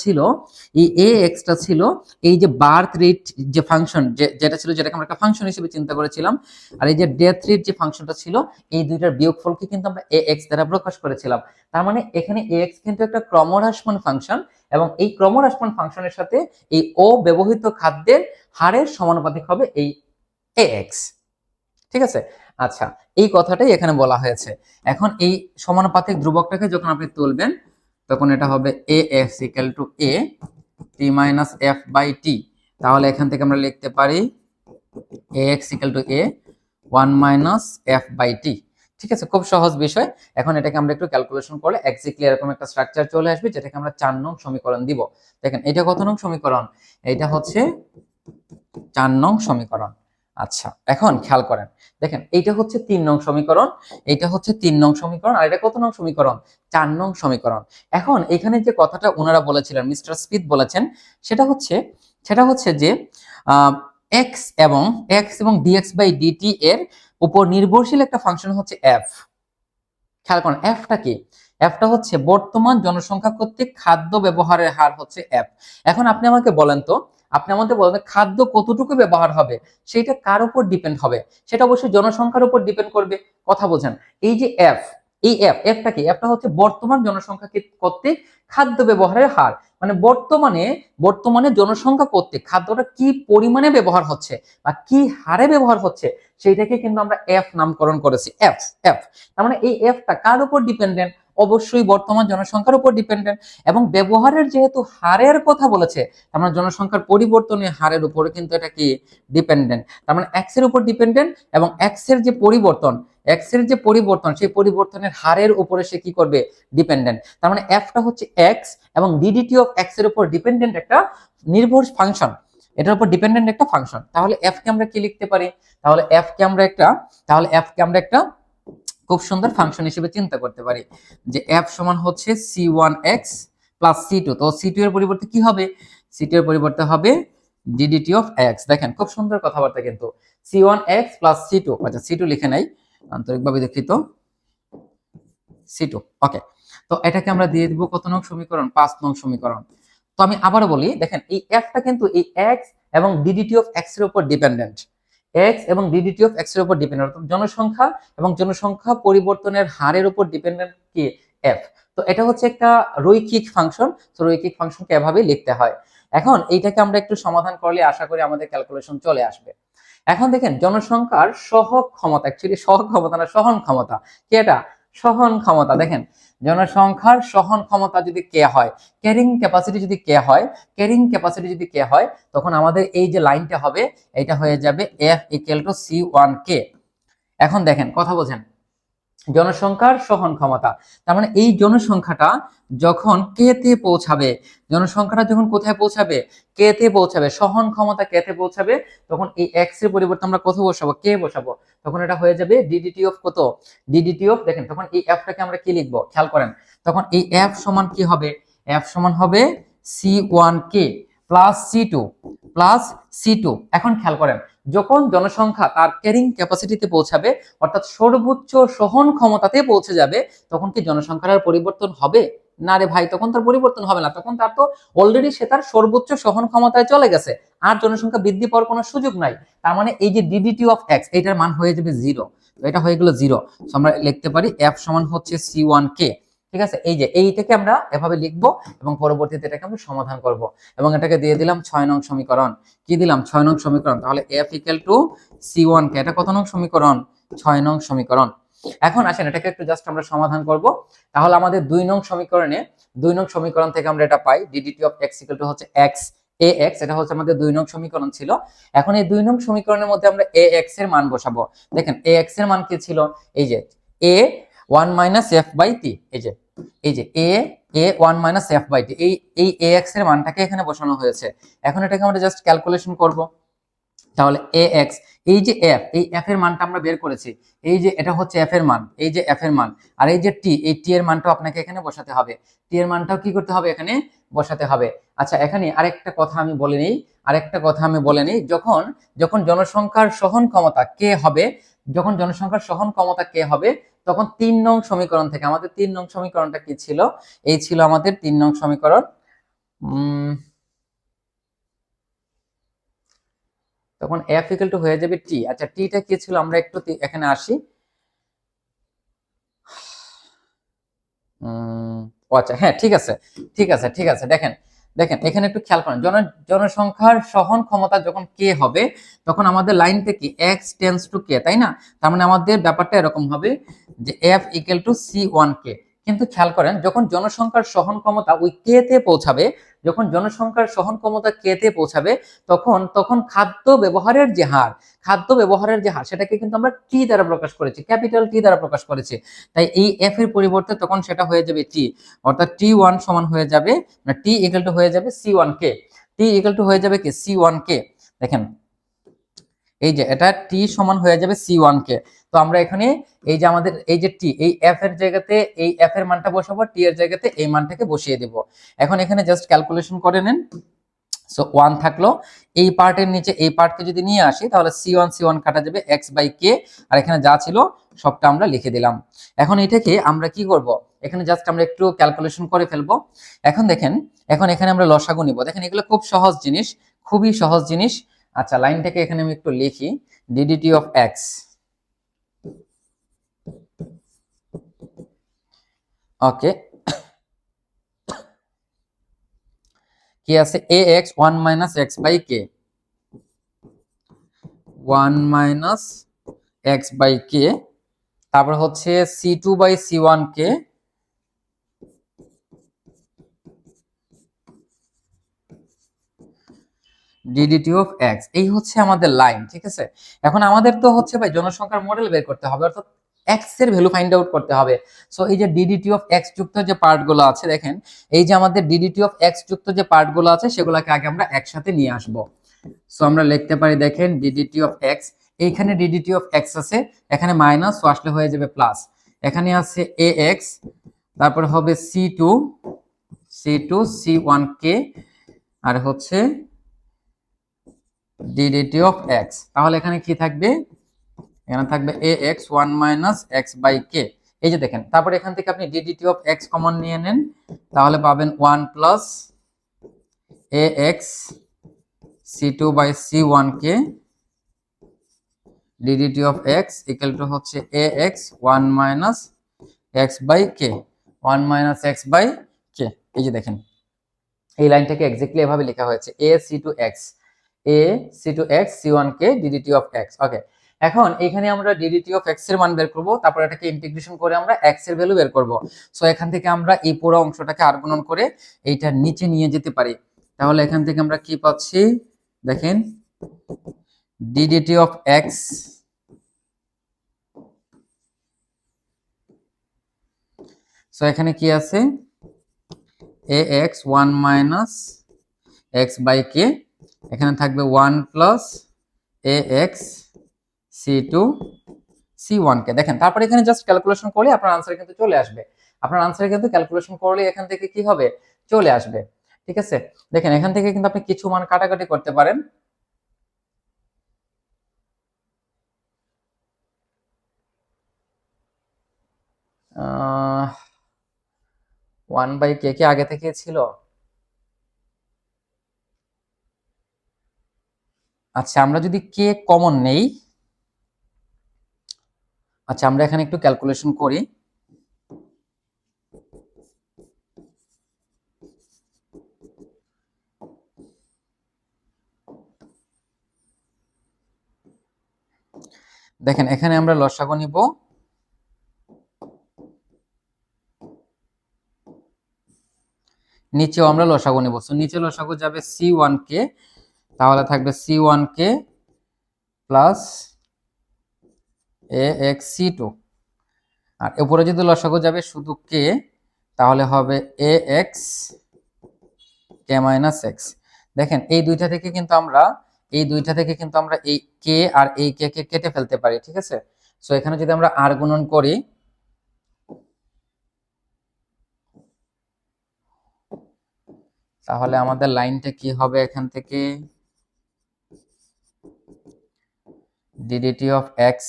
ছিল এই যে বার্থ রেট যে ফাংশন, যেটা ছিল, যেটাকে আমরা একটা ফাংশন হিসেবে চিন্তা করেছিলাম। আর এই যে ডেথ রেট যে ফাংশনটা ছিল, এই দুইটার বিয়োগফলকে কিন্তু আমরা এ এক্স দ্বারা প্রকাশ করেছিলাম। তার মানে এখানে এ এক্স কিন্তু একটা ক্রমহ্রাসমান ফাংশন, এবং এই ক্রমহ্রাসমান ফাংশনের সাথে এই অব্যবহৃত খাদ্যের হারের সমানুপাতিক হবে এই এ এক্স। ঠিক আছে? আচ্ছা, এই কথাটাই এখানে বলা হয়েছে। এখন এই সমানুপাতিক ধ্রুবকটাকে যখন আপনি তুলবেন, তখন এটা হবে A X equal to A T minus F by T. তাহলে এখান থেকে আমরা লিখতে পারি ax equal to a 1 minus f by t। ঠিক আছে, খুব সহজ বিষয়। এখন এটাকে আমরা একটু ক্যালকুলেশন করলে এক্স্যাক্টলি এরকম একটা স্ট্রাকচার চলে আসবে, যেটাকে আমরা 4 নং সমীকরণ দিব। দেখেন এটা কত নং সমীকরণ? এটা হচ্ছে 4 নং সমীকরণ। আচ্ছা, এখন খেয়াল করেন, দেখেন এইটা হচ্ছে 3 নং সমীকরণ, এইটা হচ্ছে 3 নং সমীকরণ, আর এটা কত নং সমীকরণ? 4 নং সমীকরণ। এখন এখানে যে কথাটা ওনারা বলেছিলেন, মিস্টার স্মিথ বলেছেন, সেটা হচ্ছে যে এক্স এবং ডিএক্স বাই ডিটি এর উপর নির্ভরশীল একটা ফাংশন হচ্ছে এফ। খেয়াল করেন এফটা কি? এফটা হচ্ছে বর্তমান জনসংখ্যা কর্তৃক খাদ্য ব্যবহারের হার হচ্ছে এফ। এখন আপনি আমাকে বলেন তো, আপনি আমাদের বলেন খাদ্য কতটুকু ব্যবহার হবে, সেটা কার উপর ডিপেন্ড হবে? সেটা অবশ্যই জনসংখ্যার উপর ডিপেন্ড করবে। কথা বোঝেন? এই যে এফ, এই এফটা কি? এফটা হচ্ছে বর্তমান জনসংখ্যা কর্তৃক খাদ্য ব্যবহারের হার। মানে বর্তমানে জনসংখ্যা কর্তৃক খাদ্যটা কি পরিমাণে ব্যবহার হচ্ছে বা কি হারে ব্যবহার হচ্ছে, সেইটাকে কিন্তু আমরা এফ নামকরণ করেছি। এফ এফ তার মানে এই এফটা কার উপর ডিপেন্ডেন্ট? অবশ্যই বর্তমান জনসংখ্যার উপর ডিপেন্ডেন্ট। এবং ব্যবহারের যেহেতু হারের কথা বলেছে, তার মানে জনসংখ্যার পরিবর্তনের হারের উপরে কিন্তু এটা কি ডিপেন্ডেন্ট। তার মানে এক্স এর উপর ডিপেন্ডেন্ট, এবং এক্স এর যে পরিবর্তন সেই পরিবর্তনের হারের উপরে সে কি করবে? ডিপেন্ডেন্ট। তার মানে এফটা হচ্ছে এক্স এবং ডিডিটি অফ এক্স এর উপর ডিপেন্ডেন্ট একটা নির্ভর ফাংশন, এটার উপর ডিপেন্ডেন্ট একটা ফাংশন। তাহলে এফ কে আমরা কি লিখতে পারি? তাহলে এফ কে আমরা একটা খুব সুন্দর ফাংশন হিসেবে চিন্তা করতে পারি, যে f সমান হচ্ছে c1x প্লাস c2। তো c2 এর পরিবর্তে কি হবে? c2 এর পরিবর্তে হবে ddt of x। দেখেন খুব সুন্দর কথাবার্তা কিন্তু, c1x প্লাস c2, আচ্ছা c2 লিখে নাই, আন্তরিকভাবে দুঃখিত, c2। ওকে, তো এটাকে আমরা দিয়ে দিব কত নং সমীকরণ? 5 নং সমীকরণ। তো আমি আবারও বলি, দেখেন এই fটা কিন্তু এই x এবং ddt of x এর উপর ডিপেন্ডেন্ট। x এবং ডিডিটি অফ x এর উপর ডিপেন্ডেন্ট, অর্থাৎ জনসংখ্যা এবং জনসংখ্যা পরিবর্তনের হারের উপর ডিপেন্ডেন্ট কি? f। তো এটা হচ্ছে একটা রৈখিক ফাংশন। তো রৈখিক ফাংশনকে এভাবে লিখতে হয়। এখন এইটাকে আমরা একটু সমাধান করলে আশা করি আমাদের ক্যালকুলেশন চলে আসবে। এখন দেখেন জনসংখ্যার সহগ ক্ষমতা, অ্যাকচুয়ালি সহগ ক্ষমতা না, সহন ক্ষমতা। কি এটা? সহন ক্ষমতা। দেখেন জনসংখ্যার সহন ক্ষমতা যদি কে হয়, ক্যারিং ক্যাপাসিটি যদি কে হয়, তখন আমাদের এই যে লাইনটা হবে, এটা হয়ে যাবে F = C1K। এখন দেখেন কথা বোঝেন, জনসংখ্যার সহন ক্ষমতা, তার মানে এই জনসংখ্যাটা যখন কে তে পৌঁছাবে, জনসংখ্যাটা যখন কোথায় পৌঁছাবে? কে তে পৌঁছাবে, সহন ক্ষমতা কে তে পৌঁছাবে, তখন এই এক্স এর পরিবর্তে আমরা কত বসাবো? কে বসাবো। তখন এটা হয়ে যাবে ডিডিটি অফ কত? ডিডিটি অফ, দেখেন তখন এই এফটাকে আমরা কি লিখবো খেয়াল করেন, তখন এই এফ সমান কি হবে? এফ সমান হবে C1K প্লাস C2। এখন খেয়াল করেন, যখন জনসংখ্যা তার ক্যারিং ক্যাপাসিটিতে পৌঁছাবে, অর্থাৎ সর্বোচ্চ সহন ক্ষমতাতে পৌঁছে যাবে, তখন কি জনসংখ্যার পরিবর্তন হবে? না রে ভাই, তখন তার পরিবর্তন হবে না। তখন তার তো অলরেডি সে তার সর্বোচ্চ সহন ক্ষমতায় চলে গেছে, আর জনসংখ্যা বৃদ্ধি পাওয়ার কোনো সুযোগ নাই। তার মানে এই যে ডিডিটি অফ এক্স, এটার মান হয়ে যাবে 0। তো এটা হয়ে গেল 0। তো আমরা লিখতে পারি এফ সমান হচ্ছে C1K। ঠিক আছে, এই যে এইটাকে আমরা এভাবে লিখবো এবং পরবর্তীতে এটাকে আমরা সমাধান করব, এবং এটাকে দিয়ে দিলাম 6 নং সমীকরণ। কি দিলাম? 6 নং সমীকরণ। তাহলে f = C1K, এটা কত নং সমীকরণ? 6 নং সমীকরণ। এখন আসেন এটাকে একটু জাস্ট আমরা সমাধান করব। তাহলে আমাদের 2 নং সমীকরণ থেকে আমরা এটা পাই, ডিডিটি অফ x = হচ্ছে x ax, এটা হচ্ছে আমাদের 2 নং সমীকরণ ছিল। এখন এই 2 নং সমীকরণের মধ্যে আমরা ax এর মান বসাবো। দেখেন ax এর মান কি ছিল? এই যে a 1 - f/t, এই যে a 1 - f/t, এই ax এর মানটাকে এখানে বসানো হয়েছে। এখন এটাকে আমরা জাস্ট ক্যালকুলেশন করব। তাহলে ax, এই যে f, এই f এর মানটা আমরা বের করেছি, এই যে এটা হচ্ছে f এর মান, এই যে f এর মান, আর এই যে t, এই t এর মানটাও আপনাকে এখানে বসাতে হবে। t এর মানটাও কি করতে হবে? এখানে বসাতে হবে। আচ্ছা, এখানে আরেকটা কথা আমি বলে নেই, যখন জনসংখ্যার সহন ক্ষমতা কে হবে, তখন 3 নং সমীকরণ থেকে আমাদের 3 নং সমীকরণটা কি ছিল? এই ছিল আমাদের 3 নং সমীকরণ। তখন f = হয়ে যাবে t। আচ্ছা, টা কি ছিল? আমরা একটু এখানে আসি। আচ্ছা, হ্যাঁ, ঠিক আছে। দেখেন এখানে একটু খেয়াল করেন, জনসংখ্যার সহন ক্ষমতা যখন কে হবে, তখন আমাদের লাইনটা কি x টেন্ডস টু k, তাই না? তার মানে আমাদের ব্যাপারটা এরকম হবে যে f = C1K। কিন্তু খেয়াল করেন যখন জনসংখ্যার সহন ক্ষমতা ওই কে তে পৌঁছাবে, যখন জনসংখ্যার সহন ক্ষমতা কে তে পৌঁছাবে তখন তখন খাদ্য ব্যবহারের যে হার সেটাকে কিন্তু আমরা টি দ্বারা প্রকাশ করেছি, ক্যাপিটাল টি দ্বারা প্রকাশ করেছি। তাই এই এফ এর পরিবর্তে তখন সেটা হয়ে যাবে টি, অর্থাৎ টি ওয়ান সমান হয়ে যাবে, টি ইকুয়াল টু হয়ে যাবে সি ওয়ান কে, টি ইকুয়াল টু হয়ে যাবে কি সি ওয়ান কে। দেখেন এই যে এটা টি সমান হয়ে যাবে সি ওয়ান কে। তো আমরা এখানে এই যে আমাদের এই যে টি, এই এফ এর জায়গাতে এই এফ এর মানটা বসাবো, টি এর জায়গাতে এই মানটাকে বসিয়ে দিব। এখন এখানে জাস্ট ক্যালকুলেশন করে নেন। সো 1 থাকলো, এই পার্টের নিচে এই পার্টকে যদি নিয়ে আসি তাহলে সি ওয়ান কাটা যাবে এক্স বাই কে, আর এখানে যা ছিল সবটা আমরা লিখে দিলাম। এখন এটাকে আমরা কি করব, এখানে জাস্ট আমরা একটু ক্যালকুলেশন করে ফেলবো। এখন দেখেন, এখন এখানে আমরা লসাগু নিব। দেখেন এগুলো খুব সহজ জিনিস, খুবই সহজ জিনিস। আচ্ছা লাইনটাকে এখানে আমি একটু লিখি, ডিডিটি অফ এক্স, ওকে, কি আছে A X one minus X by K, one minus X by K, তারপর হচ্ছে C two by C one K, DDT of X. এই হচ্ছে আমাদের লাইন, ঠিক আছে। এখন আমাদের তো হচ্ছে ভাই জনসংখ্যার মডেল বের করতে হবে, অর্থাৎ এক্স এর ভ্যালু ফাইন্ড আউট করতে হবে। সো এই যে ডিডিটি অফ এক্স যুক্ত যে পার্টগুলো আছে, দেখেন এই যে আমাদের ডিডিটি অফ এক্স যুক্ত যে পার্টগুলো আছে সেগুলোকে আগে আমরা একসাথে নিয়ে আসব। সো আমরা লিখতে পারি, দেখেন ডিডিটি অফ এক্স, এইখানে ডিডিটি অফ এক্স আছে, এখানে মাইনাস, সো আসলে হয়ে যাবে প্লাস। এখানে আছে এ এক্স, তারপর হবে সি টু সি ওয়ান কে, আর হচ্ছে ডিডিটি অফ এক্স। তাহলে এখানে কি থাকবে, এখানে থাকবে A X one minus X by K. এই যে দেখেন, তারপরে এখান থেকে আপনি ডিডিটি অফ এক্স কমন নিয়ে নেন, তাহলে পাবেন one plus A X C two by C one K DDT of X equal to হচ্ছে A X one minus X by K, one minus X by K. এই যে দেখেন এই লাইনটাকে এক্স্যাক্টলি এভাবে লেখা হয়েছে, A C two X, A C two X C one K DDT of X. Okay, এখন এখানে আমরা ডিডিটি অফ এক্স এর মান বের করব, তারপর এটাকে ইন্টিগ্রেশন করে আমরা এক্স এর ভ্যালু বের করব। সো এখান থেকে আমরা এই পুরো অংশটাকে আর গুণন করে এইটা নিচে নিয়ে যেতে পারি। তাহলে এখান থেকে আমরা কি পাচ্ছি, দেখেন ডিডিটি অফ এক্স সো এখানে কি আছে A X one minus X by K, এখানে থাকবে one plus A X C two C one K. দেখেন তারপরে এখানে জাস্ট ক্যালকুলেশন করলে আপনার আনসার কিন্তু চলে আসবে, আপনার আনসার কিন্তু ক্যালকুলেশন করলে এখান থেকে কি হবে, চলে আসবে, ঠিক আছে। দেখেন এখান থেকে কিন্তু আপনি কিছু মান কাটাকাটি করতে পারেন। ওয়ান বাই কে কি আগে থেকে ছিল? আচ্ছা আমরা যদি কে কমন নেই, আচ্ছা আমরা এখানে একটু ক্যালকুলেশন করি। দেখেন এখানে আমরা লসাগু নিব, নিচেও আমরা লসাগু নিব। সো নিচে লসাগু যাবে সি ওয়ান কে, তাহলে থাকবে C one K plus A X C two, আর উপরে যদি লসাগু যাবে শুধু কে, তাহলে হবে A X K minus X. দেখেন এই দুইটা থেকে কিন্তু আমরা এই কে আর এই কে কে কেটে ফেলতে পারি, ঠিক আছে। সো এখানে যদি আমরা আর গুণন করি, তাহলে আমাদের লাইনটা কি হবে, এখান থেকে ডিডিটি অফ এক্স,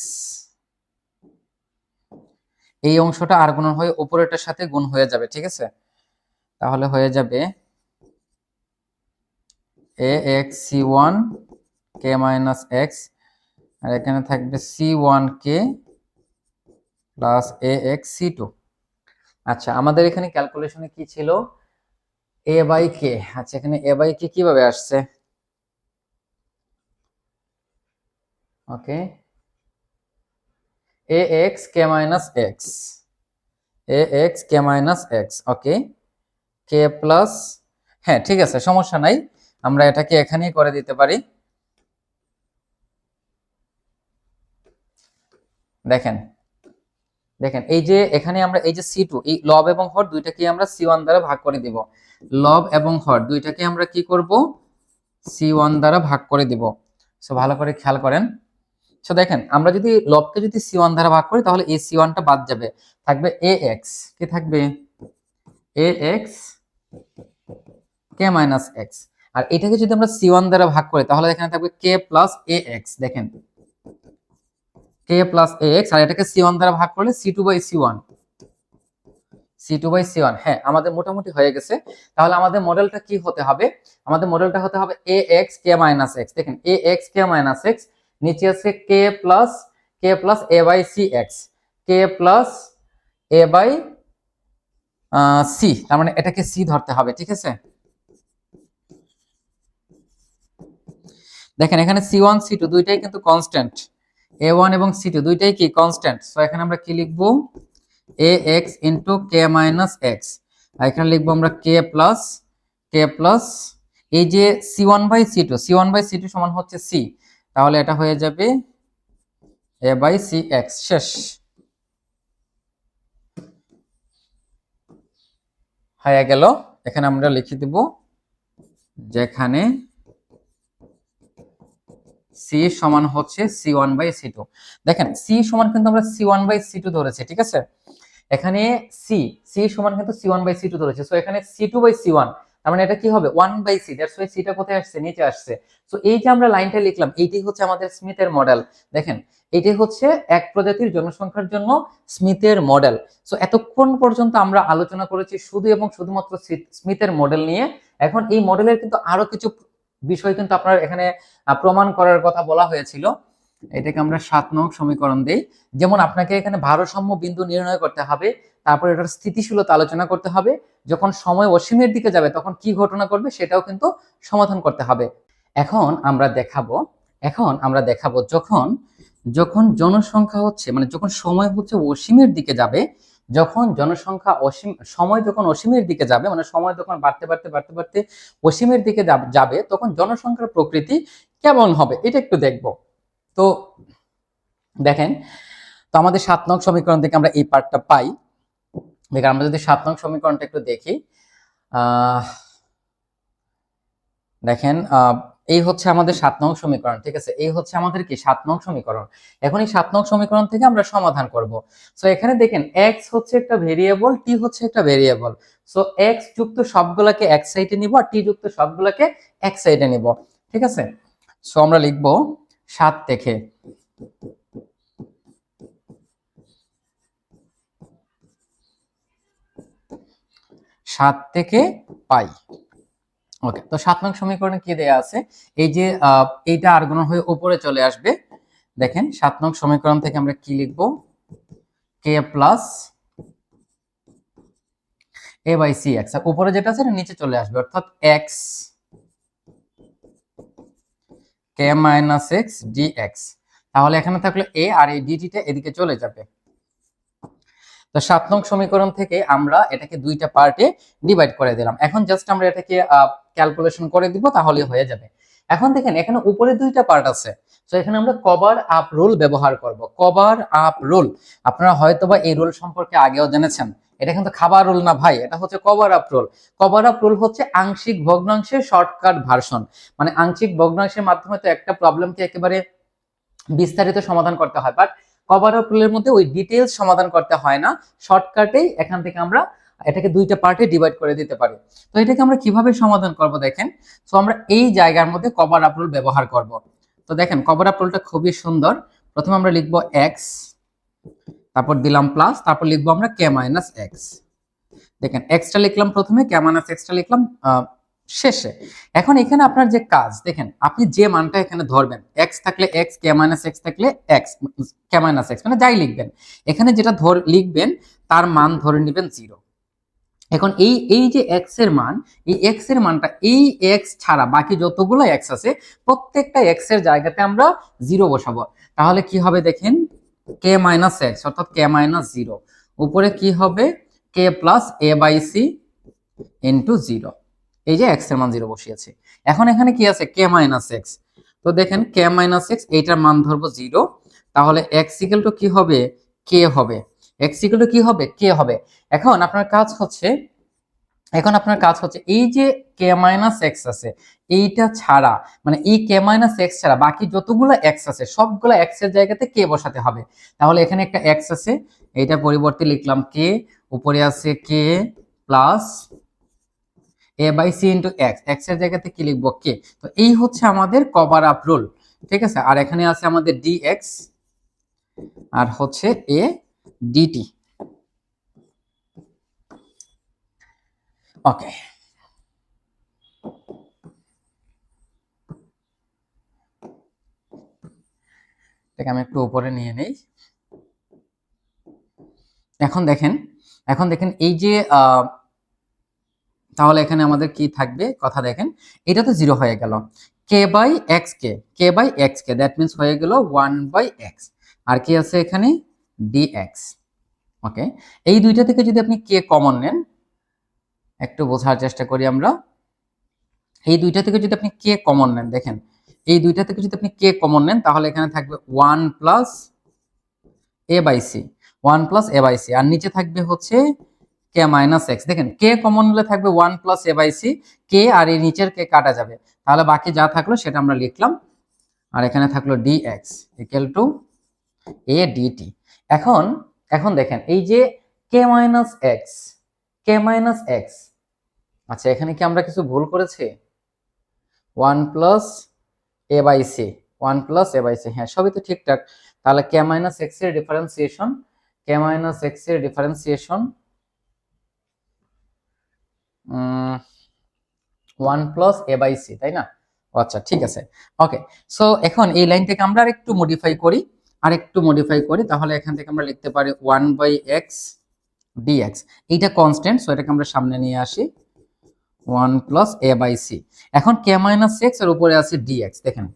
এই অংশটা আর গুণন হয়ে উপরেরটার সাথে গুণ হয়ে যাবে, ঠিক আছে। তাহলে হয়ে যাবে এ এক্স সি ওয়ান কে মাইনাস এক্স, আর এখানে থাকবে C one K plus A X C two. আচ্ছা আমাদের এখানে ক্যালকুলেশনে কি ছিল, এ বাই কে। আচ্ছা এখানে এ বাই কে কিভাবে আসছে, ওকে, এ এক্স কে মাইনাস এক্স, এ এক্স কে মাইনাস এক্স, ওকে, কে প্লাস, হ্যাঁ ঠিক আছে, সমস্যা নাই, আমরা এটাকে এখানেই করে দিতে পারি। দেখেন দেখেন এই যে এখানে আমরা এই যে সি টু, এই লব এবং হর দুইটাকে আমরা সি ওয়ান দ্বারা ভাগ করে দিব। লব এবং হর দুইটাকে আমরা কি করব, সি ওয়ান দ্বারা ভাগ করে দিব। সো ভালো করে খেয়াল করেন। সো দেখেন আমরা যদি লবকে যদি সি ওয়ান দ্বারা ভাগ করি তাহলে এই সি ওয়ানটা বাদ যাবে, থাকবে এ এক্স, কি থাকবে, A X K minus x. আর এটাকে যদি আমরা সি ওয়ান দ্বারা ভাগ করি তাহলে এখানে থাকবে কে প্লাস এ এক্স। দেখেন কে প্লাস এ এক্স, আর এটাকে সি ওয়ান দ্বারা ভাগ করলে সি2/সি1, সি2/সি1। হ্যাঁ আমাদের মোটামুটি হয়ে গেছে। তাহলে আমাদের মডেলটা কি হতে হবে, আমাদের মডেলটা হতে হবে A X K minus X. দেখেন A X K minus X, নিচে আছে K plus A by C X, K plus A by C, তার মানে এটাকে সি ধরতে হবে, ঠিক আছে। দেখেন এখানে সি1 সি2 দুইটাই কিন্তু কনস্ট্যান্ট, এ1 এবং সি2 দুইটাই কি কনস্ট্যান্ট। সো এখানে আমরা কি লিখবো, এ x into k minus x, আর এখানে লিখবো আমরা কে প্লাস এই যে সি1/সি2 সমান হচ্ছে সি, তাহলে এটা হয়ে যাবে এ বাই সি এক্স। শেষ হয়ে গেল। এখানে আমরা লিখে দিব যেখানে সি সমান হচ্ছে সি1/সি2। দেখেন সি সমান কিন্তু আমরা সি1/সি2 ধরেছি, ঠিক আছে। এখানে সি সমান কিন্তু সি1/সি2 ধরেছে। সো এখানে সি2/সি1, তার মানে এটা কি হবে 1/সি, দ্যাটস ওয়াই সিটা কোথায় আসছে, নিচে আসছে। সো এই যে আমরা লাইনটা লিখলাম এইটাই হচ্ছে আমাদের স্মিথের মডেল। দেখেন এইটাই হচ্ছে এক প্রজাতির জনসংখ্যার জন্য স্মিথের মডেল। সো এতক্ষণ পর্যন্ত আমরা আলোচনা করেছি শুধু এবং শুধুমাত্র স্মিথের মডেল নিয়ে। এখন এই মডেলের কিন্তু আরো কিছু বিষয় কিন্তু আপনার এখানে প্রমাণ করার কথা বলা হয়েছিল। এটাকে আমরা 7 নং সমীকরণ দেই। যেমন আপনাকে এখানে ভারসাম্য বিন্দু নির্ণয় করতে হবে, তারপর এটার স্থিতিশীলতা আলোচনা করতে হবে, যখন সময় অসীমের দিকে যাবে তখন কি ঘটনা করবে সেটাও কিন্তু সমাধান করতে হবে। এখন আমরা দেখাবো যখন যখন জনসংখ্যা হচ্ছে মানে যখন সময় হচ্ছে অসীমের দিকে যাবে, যখন জনসংখ্যা সময় যখন অসীমের দিকে যাবে, মানে সময় যখন বাড়তে বাড়তে বাড়তে বাড়তে অসীমের দিকে যাবে, তখন জনসংখ্যার প্রকৃতি কেমন হবে এটা একটু দেখব। তো দেখেন, তো আমাদের 7 নং সমীকরণ থেকে আমরা এই পার্টটা পাই। দেখেন আমরা যদি 7 নং সমীকরণটা একটু দেখি, দেখেন এই হচ্ছে আমাদের 7 নং সমীকরণ, ঠিক আছে। এই হচ্ছে আমাদের কি 7 নং সমীকরণ। এখন এই 7 নং সমীকরণ থেকে আমরা সমাধান করব। সো এখানে দেখেন এক্স হচ্ছে একটা ভেরিয়েবল, টি হচ্ছে একটা ভেরিয়েবল। সো এক্স যুক্ত সবগুলাকে এক সাইডে নিব আর টি যুক্ত সবগুলাকে এক সাইডে নিব, ঠিক আছে। সো আমরা লিখব 7 থেকে, পাই। ওকে, তো 7 নং সমীকরণে কি দেয়া আছে, এই যে এইটা আর গুণ হয়ে উপরে চলে আসবে। দেখেন 7 নং সমীকরণ থেকে আমরা কি লিখব, K plus A by C X, আর উপরে যেটা আছে নিচে চলে আসবে, অর্থাৎ X K minus X D X. তাহলে এখানে থাকলে এ আর এই ডিটিটা এদিকে চলে যাবে। তো 7 নং সমীকরণ থেকে আমরা এটাকে দুইটা পার্টে ডিভাইড করে দিলাম। এখন জাস্ট আমরা এটাকে ক্যালকুলেশন করে দিব, তাহলে হয়ে যাবে। এখন দেখেন এখানে উপরে দুইটা পার্ট আছে, তো এখানে আমরা কভার আপ রুল ব্যবহার করব। কভার আপ রুল আপনারা হয়তোবা এই রুল সম্পর্কে আগেও জেনেছেন। এটা কিন্তু খাবার রুল না ভাই, এটা হচ্ছে cover up rule. Cover up rule হচ্ছে আংশিক ভগ্নাংশের শর্টকাট ভার্সন। মানে আংশিক ভগ্নাংশের মাধ্যমে তো একটা প্রবলেমকে একেবারে বিস্তারিত সমাধান করতে হয়, বাট কভার আপ রুলের মধ্যে ওই ডিটেইলস সমাধান করতে হয় না, শর্টকাটেই এখান থেকে আমরা এটাকে দুইটা পার্টে ডিভাইড করে দিতে পারি। তো এটাকে আমরা কিভাবে সমাধান করব দেখেন। সো আমরা এই জায়গার মধ্যে কভার আপ রুল ব্যবহার করব। তো দেখেন কভার আপ রুলটা খুবই সুন্দর। প্রথমে আমরা লিখব এক্স, তারপর দিলাম প্লাস, তারপর লিখবো আমরা কে মাইনাস এক্স। দেখেন এক্সটা লিখলাম প্রথমে, কে মাইনাস এক্সটা লিখলাম শেষে। এখন এখানে আপনার যে কাজ, দেখেন আপনি যে মানটা এখানে ধরবেন, এক্স থাকলে এক্স, কে মাইনাস এক্স থাকলে এক্স, কে মাইনাস এক্স মানে যাই লিখবেন, এখানে যেটা লিখবেন তার মান ধরে নেবেন 0। এখন এই যে এক্স এর মান, এই এক্স এর মানটা এই এক্স ছাড়া বাকি যতগুলো এক্স আছে প্রত্যেকটা এক্স এর জায়গাতে আমরা 0 বসাবো। তাহলে কি হবে দেখেন, কে মাইনাস এক্স অর্থাৎ কে মাইনাস 0 উপরে কি হবে K plus A by C into 0। এই যে এক্স এর মান 0 বসিয়েছি। এখন এখানে কি আছে কে মাইনাস এক্স। তো দেখেন কে মাইনাস এক্স এইটার মান ধরবো 0, তাহলে এক্স ইকুয়াল টু কি হবে কে হবে, এক্স ইকুয়াল টু কি হবে কে হবে। এখন আপনার কাজ হচ্ছে এই যে কে মাইনাস এক্স আছে এইটা ছাড়া, মানে এই কে মাইনাস এক্স ছাড়া বাকি যতগুলো এক্স আছে সবগুলো এক্স এর জায়গাতে কে বসাতে হবে। তাহলে এখানে একটা এক্স আছে, এইটা পরিবর্তে লিখলাম কে, উপরে আছে K plus A by C into X, X এর জায়গাতে কি লিখবো কে। তো এই হচ্ছে আমাদের কভার আপ রুল, ঠিক আছে। আর এখানে আছে আমাদের ডি এক্স আর হচ্ছে এ ডিটি। ওকে, এটাকে আমি একটু উপরে নিয়ে নেই। এখন দেখেন এই যে তাহলে এখানে আমাদের কি থাকবে কথা দেখেন, এটা তো 0 হয়ে গেল, কে বাই এক্স কে দ্যাট মিন্স হয়ে গেল 1/x, আর কি আছে এখানে dx। ওকে, এই দুইটা থেকে যদি আপনি কে কমন নেন, একটু বোঝার চেষ্টা করি আমরা। এই দুইটা থেকে যদি আপনি কে কমন নেন, দেখেন এই দুইটা থেকে যদি আপনি কে কমন নেন তাহলে এখানে থাকবে 1 plus A by C, 1 plus A by C, আর নিচে থাকবে হচ্ছে কে মাইনাস এক্স। দেখেন কে কমন নিলে থাকবে 1 প্লাস এ বাই সি, কে আর এই নিচের কে কাটা যাবে, তাহলে বাকি যা থাকলো সেটা আমরা লিখলাম, আর এখানে থাকলো dx equal to a dt. এখন এখন দেখেন এই যে কে মাইনাস এক্স, আচ্ছা এখানে কি আমরা কিছু ভুল করেছি? 1 plus A by C, 1 plus A by c, হ্যাঁ সবই তো ঠিকঠাক। তাহলে কে মাইনাস এক্স এর ডিফারেন্সিয়েশন, কে মাইনাস এক্স এর differentiation 1 plus A by c, তাই না? আচ্ছা ঠিক আছে, ওকে। সো এখন এই লাইনটাকে আমরা আরেকটু মডিফাই করি, তাহলে এখান থেকে আমরা লিখতে পারি 1/x dx, এইটা কনস্ট্যান্ট, সো এটাকে আমরা সামনে নিয়ে আসি 1 প্লাস এ বাই সি। এখন কে মাইনাস এক্স এর উপরে আছে dx, দেখেন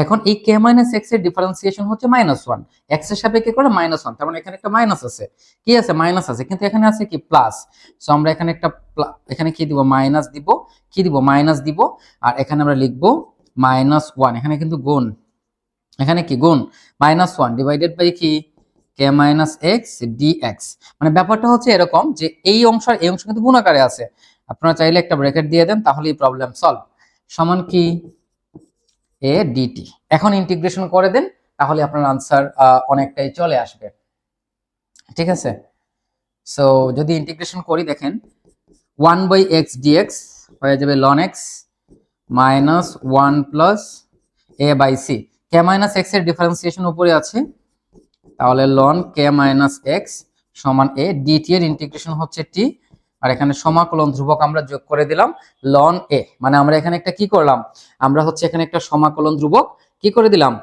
এখন এই কে মাইনাস এক্স এর ডিফারেন্সিয়েশন হচ্ছে -1, এক্স এর সাপেক্ষে করে -1, তার মানে এখানে একটা মাইনাস আছে, কি আছে মাইনাস আছে, কিন্তু এখানে আছে কি প্লাস। সো আমরা এখানে একটা এখানে কি দিব মাইনাস দিব, মাইনাস দিব, আর এখানে আমরা লিখবো -1, এখানে কিন্তু গুণ, এখানে কি গুণ -1 ডিভাইডেড বাই কি কে মাইনাস এক্স ডিএক্স। মানে ব্যাপারটা হচ্ছে এরকম যে এই অংশ আর এই অংশ কিন্তু গুণ আকারে আছে, আপনারা চাইলে একটা ব্র্যাকেট দিয়ে দেন তাহলেই প্রবলেম সলভ, সমান কি এ ডিটি। এখন ইন্টিগ্রেশন করে দেন তাহলে আপনার আনসার অনেকটাই চলে আসবে, ঠিক আছে। সো যদি ইন্টিগ্রেশন করি দেখেন 1/x dx হয়ে যাবে ln x minus 1 plus A by c, k minus x এর ডিফারেন্সিয়েশন উপরে আছে, তাহলে ln কে মাইনাস এক্স সমান এ ডিটি এর ইন্টিগ্রেশন হচ্ছে টি, আর এখানে সমাকলন ধ্রুবক আমরা যোগ করে দিলাম ln এ, মানে আমরা এখানে একটা কি করলাম, আমরা হচ্ছে এখানে একটা সমাকলন ধ্রুবক কি করে দিলাম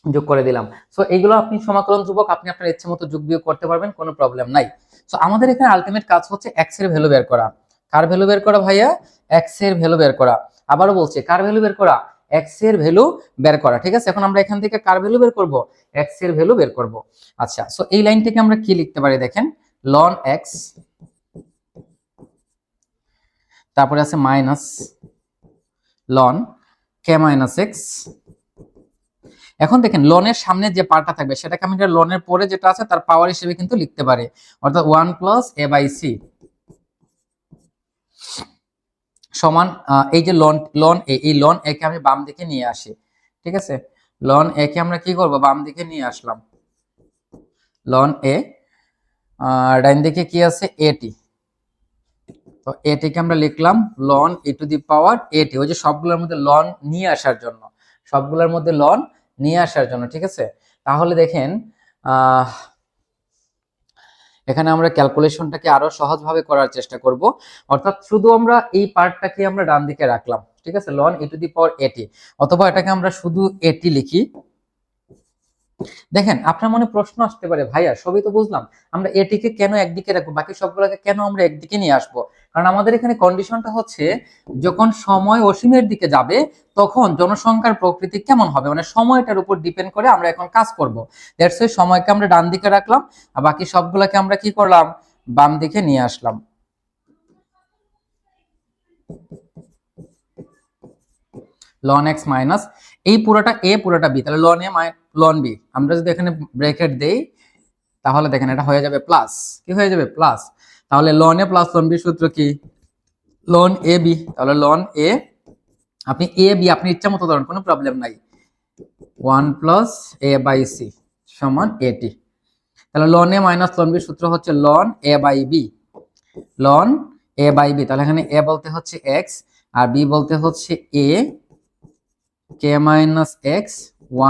যোগ করে দিলাম। সো এইগুলো আপনি সমাকলন ধ্রুবক আপনি আপনার ইচ্ছে মতো যোগ বিয়োগ করতে পারবেন, কোনো প্রবলেম নাই। সো আমাদের এখানে আলটিমেট কাজ হচ্ছে এক্স এর ভ্যালু বের করা। কার ভ্যালু বের করা ভাইয়া? এক্স এর ভ্যালু বের করা। আবারও বলছি কার ভ্যালু বের করা? এক্স এর ভ্যালু বের করা, ঠিক আছে। এখন আমরা এখান থেকে কার ভ্যালু বের করব? এক্স এর ভ্যালু বের করব। আচ্ছা, সো এই লাইনটাকে আমরা কি লিখতে পারি দেখেন, ln এক্স, তারপরে আছে মাইনাস ln কে মাইনাস এক্স। এখন দেখেন লনের সামনে যে পার্টটা থাকবে সেটাকে আমি লনের পরে যেটা আছে তার পাওয়ার হিসেবে কিন্তু লিখতে পারি, অর্থাৎ 1 প্লাস এ বাই সি সমান এই যে লন এ, এই লন এ কে আমি বাম দিকে নিয়ে আসি, ঠিক আছে। লন এ কে আমরা কি করব, বাম দিকে নিয়ে আসলাম, লন এ, ডাইন দিকে কি আছে এটি, তো এটিকে আমরা লিখলাম লন এ টু দি পাওয়ার এটি, ওই যে সবগুলোর মধ্যে লন নিয়ে আসার জন্য, সবগুলোর মধ্যে লন নিয়ে আসার জন্য, ঠিক আছে। তাহলে দেখেন এখানে আমরা ক্যালকুলেশনটাকে আরো সহজভাবে করার চেষ্টা করব, অর্থাৎ শুধু আমরা এই পার্টটাকে আমরা ডান দিকে রাখলাম, ঠিক আছে, লন এ টু দি পাওয়ার এটি, অথবা এটাকে আমরা শুধু এটি লিখি, দেখেন আপনার মনে প্রশ্ন আসতে পারে, ভাইয়া সবই তো বুঝলাম, আমরা এটিকে কেন একদিকে রাখবো, বাকি সবগুলোকে কেন আমরা একদিকে নিয়ে আসবো? কারণ আমাদের এখানে কন্ডিশনটা হচ্ছে যখন সময় অসীমের দিকে যাবে তখন জনসংখ্যার প্রকৃতি কেমন হবে, মানে সময়টার উপর ডিপেন্ড করে আমরা এখন কাজ করব। দ্যাটস ওয়াই সময়কে আমরা ডান দিকে রাখলাম আর বাকি সবগুলোকে আমরা কি করলাম, বাম দিকে নিয়ে আসলাম। লন এক্স মাইনাস এই পুরোটা এ পুরোটা বি, তাহলে লন এ লন বি, আমরা যদি এখানে ব্র্যাকেট দেই তাহলে দেখেন এটা হয়ে যাবে প্লাস, কি হয়ে যাবে প্লাস। তাহলে লন এ প্লাস লন বি সূত্র কি, লন এ বি, তাহলে লন এ, আপনি এ বি আপনি ইচ্ছা মতো ধরেন, কোনো প্রবলেম নাই। 1 + a/c সমান এটি। তাহলে ln a minus ln b সূত্র হচ্ছে ln a by b, ln a by b. তাহলে এখানে এ বলতে হচ্ছে এক্স আর বি বলতে হচ্ছে এ কে মাইনাস এক্স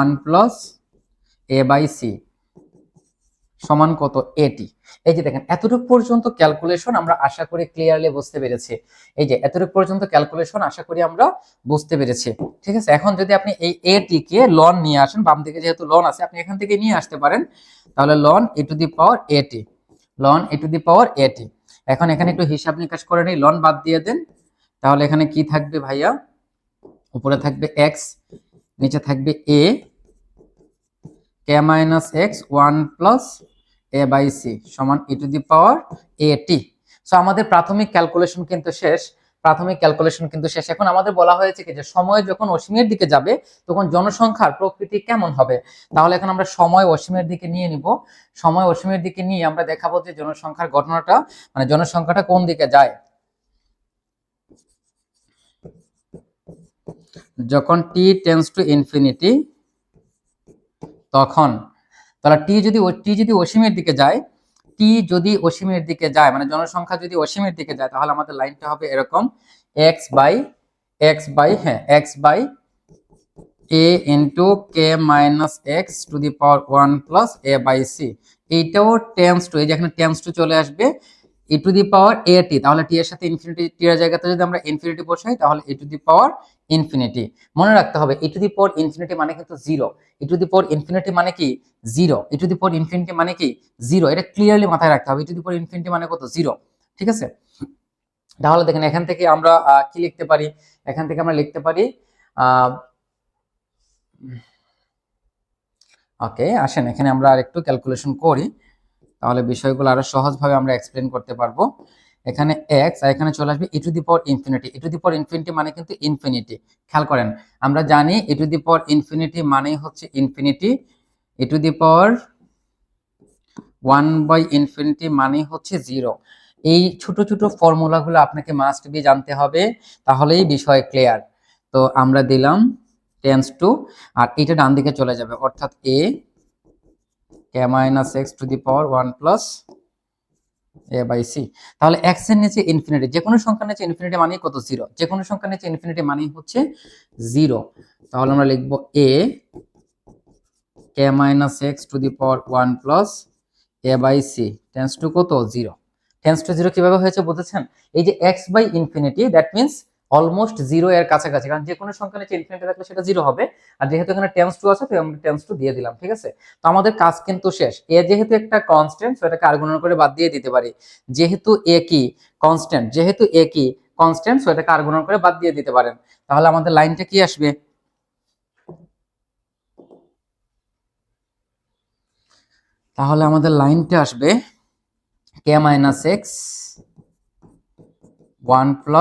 1 + a/c সমান কত, এটি। এই যে দেখেন এতটুকু পর্যন্ত ক্যালকুলেশন আমরা আশা করি ক্লিয়ারলি বুঝতে পেরেছি। এই যে এতটুকু পর্যন্ত ক্যালকুলেশন আশা করি আমরা বুঝতে পেরেছি, ঠিক আছে। এখন যদি আপনি এই এটি কে লন নিয়ে আসেন, বাম দিকে যেহেতু লন আছে আপনি এখান থেকে নিয়ে আসতে পারেন, তাহলে লন এ টু দি পাওয়ার এটি, লন এ টু দি পাওয়ার এটি। এখন এখানে একটু হিসাব নিকাশ করে নিই, লন বাদ দিয়ে দেন, তাহলে এখানে কি থাকবে ভাইয়া, উপরে থাকবে এক্স, নিচে থাকবে এ কে মাইনাস এক্স 1 + a/c সমান e two the power at। So আমাদের প্রাথমিক ক্যালকুলেশন কিন্তু শেষ, প্রাথমিক ক্যালকুলেশন কিন্তু শেষ। এখন আমাদের বলা হয়েছে কি যে সময় যখন অসীমের দিকে যাবে তখন জনসংখ্যার প্রকৃতি কেমন হবে। তাহলে এখন আমরা সময় অসীমের দিকে নিয়ে নিব, সময় অসীমের দিকে নিয়ে আমরা দেখাবো যে জনসংখ্যার ঘটনাটা, মানে জনসংখ্যাটা কোন দিকে যায়। যখন t টেন্ডস টু ইনফিনিটি তখন, তাহলে টি যদি অসীমের দিকে যায়, টি যদি অসীমের দিকে যায় মানে জনসংখ্যা যদি অসীমের দিকে যায় তাহলে আমাদের লাইনটা হবে এরকম, x by a into k minus x to the power 1 + a/c। এইটাও টেন্স টু, এই যে এখানে টেন্স টু চলে আসবে e two the power at, তাহলে টি এর সাথে ইনফিনিটি, টি এর জায়গাতে যদি আমরা ইনফিনিটি বসাই তাহলে e two the power infinity. মনে রাখতে হবে e two the power infinity মানে কিন্তু zero, e two the power infinity মানে কি zero, e two the power infinity মানে কি জিরো, এটা ক্লিয়ারলি মাথায় রাখতে হবে। e two the power infinity মানে কত, জিরো, ঠিক আছে। তাহলে দেখেন এখান থেকে আমরা কি লিখতে পারি, এখান থেকে আমরা লিখতে পারি ওকে আসেন এখানে আমরা আর একটু ক্যালকুলেশন করি, তাহলে বিষয়গুলো আরো সহজভাবে আমরা এক্সপ্লেন করতে পারবো। এখানে এক্স আর এখানে চলে আসবে e two the power infinity, e two the power infinity মানে কিন্তু ইনফিনিটি। খেয়াল করেন আমরা জানি e two the power infinity মানেই হচ্ছে ইনফিনিটি, e টু দি পাওয়ার 1/ইনফিনিটি মানেই হচ্ছে জিরো। এই ছোট ছোট ফর্মুলাগুলো আপনাকে মাস্ট বি জানতে হবে, তাহলেই বিষয় ক্লিয়ার। তো আমরা দিলাম টেন্স টু, আর এটা ডান দিকে চলে যাবে, অর্থাৎ a K minus x to the power 1 + a/c। তাহলে x এর নিচে ইনফিনিটি, যে কোনো সংখ্যার নিচে ইনফিনিটি মানে কত, জিরো, যে কোনো সংখ্যার নিচে ইনফিনিটি মানে হচ্ছে জিরো। তাহলে আমরা লিখব a K minus x to the power 1 + a/c tends two কত, জিরো। টেন্স টু জিরো কিভাবে হয়েছে বুঝেছেন, এই যে x/ইনফিনিটি দ্যাট মিন্স অলমোস্ট জিরো এর কাছাকাছি, কারণ যে কোনো সংখ্যা নিচে ইনফিনিটি থাকলে সেটা জিরো হবে। আর যেহেতু এখানে টেন্স টু আছে তাই আমরা টেন্স টু দিয়ে দিলাম, ঠিক আছে। তো আমাদের কাজ কিন্তু শেষ। এ যেহেতু একটা কনস্ট্যান্ট সেটাকে আর্গুমেন্ট করে বাদ দিয়ে দিতে পারি, যেহেতু এ কি কনস্ট্যান্ট, যেহেতু এ কি কনস্ট্যান্ট সেটাকে আর্গুমেন্ট করে বাদ দিয়ে দিতে পারেন। তাহলে আমাদের লাইনটা কি আসবে, তাহলে আমাদের লাইনটা আসবে k minus x 1 +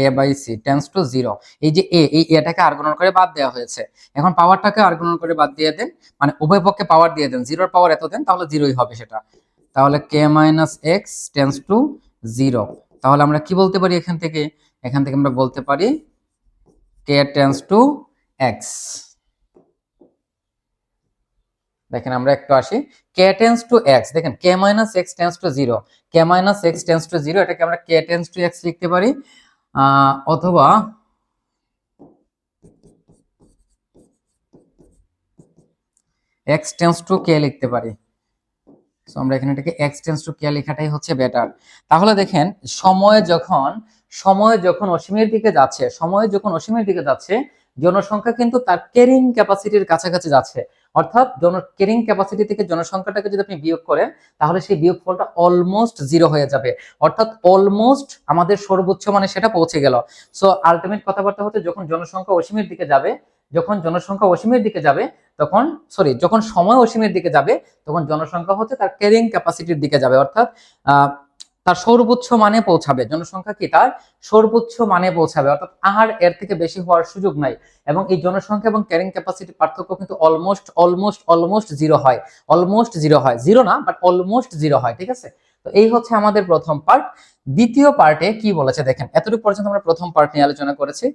a/c tends to zero. এই যে এই এটাকে আর্গুমেন্ট করে বাদ দেওয়া হয়েছে, এখন পাওয়ারটাকে আর্গুমেন্ট করে বাদ দিয়ে দেন, মানে উভয় পক্ষে পাওয়ার দিয়ে দেন, জিরোর পাওয়ার এত দেন তাহলে জিরোই হবে সেটা। তাহলে k minus x tends to zero. তাহলে আমরা কি বলতে পারি এখান থেকে, এখান থেকে আমরা বলতে পারি কে টেন্স টু এক্স। দেখেন আমরা একটু আসি, কে টেন্স টু এক্স, দেখেন k minus x tends to zero, k minus x tends to zero, এটাকে আমরা কে টেন্স টু এক্স লিখতে পারি, অথবা এক্স টেন্স টু কে লিখতে পারি। সো আমরা এখানে এটাকে এক্স টেন্স টু কে লেখাটাই হচ্ছে বেটার। তাহলে দেখেন সময় যখন অসীমের দিকে যাচ্ছে, সময় যখন অসীমের দিকে যাচ্ছে জনসংখ্যা কিন্তু তার ক্যারিং ক্যাপাসিটির কাছাকাছি যাচ্ছে। অর্থাৎ ক্যারিং ক্যাপাসিটি থেকে জনসংখ্যাটাকে যদি আপনি বিয়োগ করেন, তাহলে সেই বিয়োগফলটা অলমোস্ট জিরো হয়ে যাবে। অর্থাৎ অলমোস্ট আমাদের সর্বোচ্চ মানে সেটা পৌঁছে গেল। সো আলটিমেট কথাবার্তা হচ্ছে, যখন জনসংখ্যা অসীমের দিকে যাবে, যখন জনসংখ্যা অসীমের দিকে যাবে তখন যখন সময় অসীমের দিকে যাবে, তখন জনসংখ্যা হচ্ছে তার ক্যারিং ক্যাপাসিটির দিকে যাবে। অর্থাৎ তার সর্বোচ্চ মানে পৌঁছাবে। জনসংখ্যা কি তার সর্বোচ্চ মানে পৌঁছাবে, অর্থাৎ আর এর থেকে বেশি হওয়ার সুযোগ নাই। এবং এই জনসংখ্যা এবং ক্যারিং ক্যাপাসিটির পার্থক্য কিন্তু অলমোস্ট জিরো হয়। অলমোস্ট জিরো হয়, জিরো না বাট অলমোস্ট জিরো হয়। ঠিক আছে, তো এই হচ্ছে আমাদের প্রথম পার্ট। দ্বিতীয় পার্টে কি বলেছে দেখেন, এতটুকু পর্যন্ত আমরা প্রথম পার্ট নিয়ে আলোচনা করেছি।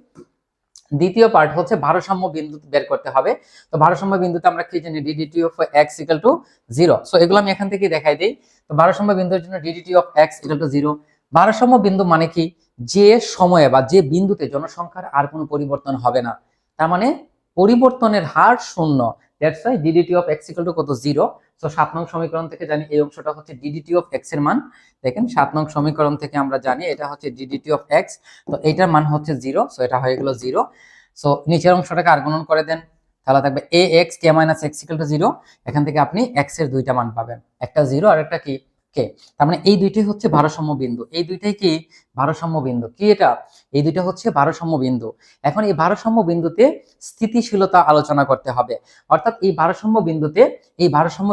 দ্বিতীয় পার্ট হচ্ছে ভারসাম্য বিন্দু বের করতে হবে। তো ভারসাম্য বিন্দুতে আমরা কি জানি, DDT of X equal two 0। So এগুলো আমি এখান থেকে দেখাই দিই। তো ভারসাম্য বিন্দুর জন্য DDT of X equal two 0। ভারসাম্য বিন্দু মানে কি, যে সময়ে বা যে বিন্দুতে জনসংখ্যার আর কোনো পরিবর্তন হবে না, তার মানে পরিবর্তনের হার শূন্য। That's why DDT of X equal two কত, 0। সো 7 নং সমীকরণ থেকে জানি এই অংশটা হচ্ছে ডিডিটি অফ এক্স এর মান। দেখেন 7 নং সমীকরণ থেকে আমরা জানি এটা হচ্ছে ডিডিটি অফ এক্স, তো এটার মান হচ্ছে 0। সো এটা হয়ে গেল 0। সো নিচের অংশটাকে আর গুণন করে দেন, তাহলে থাকবে a x k - x = 0। এখান থেকে আপনি x এর দুইটা মান পাবেন, একটা 0 আর একটা কি k। তার মানে এই দুইটাই হচ্ছে ভারসাম্য বিন্দু। এই দুইটাই কি ভারসাম্য বিন্দু, কি এটা, এই দুইটা হচ্ছে ভারসাম্য বিন্দু। এখন এই ভারসাম্য বিন্দুতে স্থিতিশীলতা আলোচনা করতে হবে। অর্থাৎ এই ভারসাম্য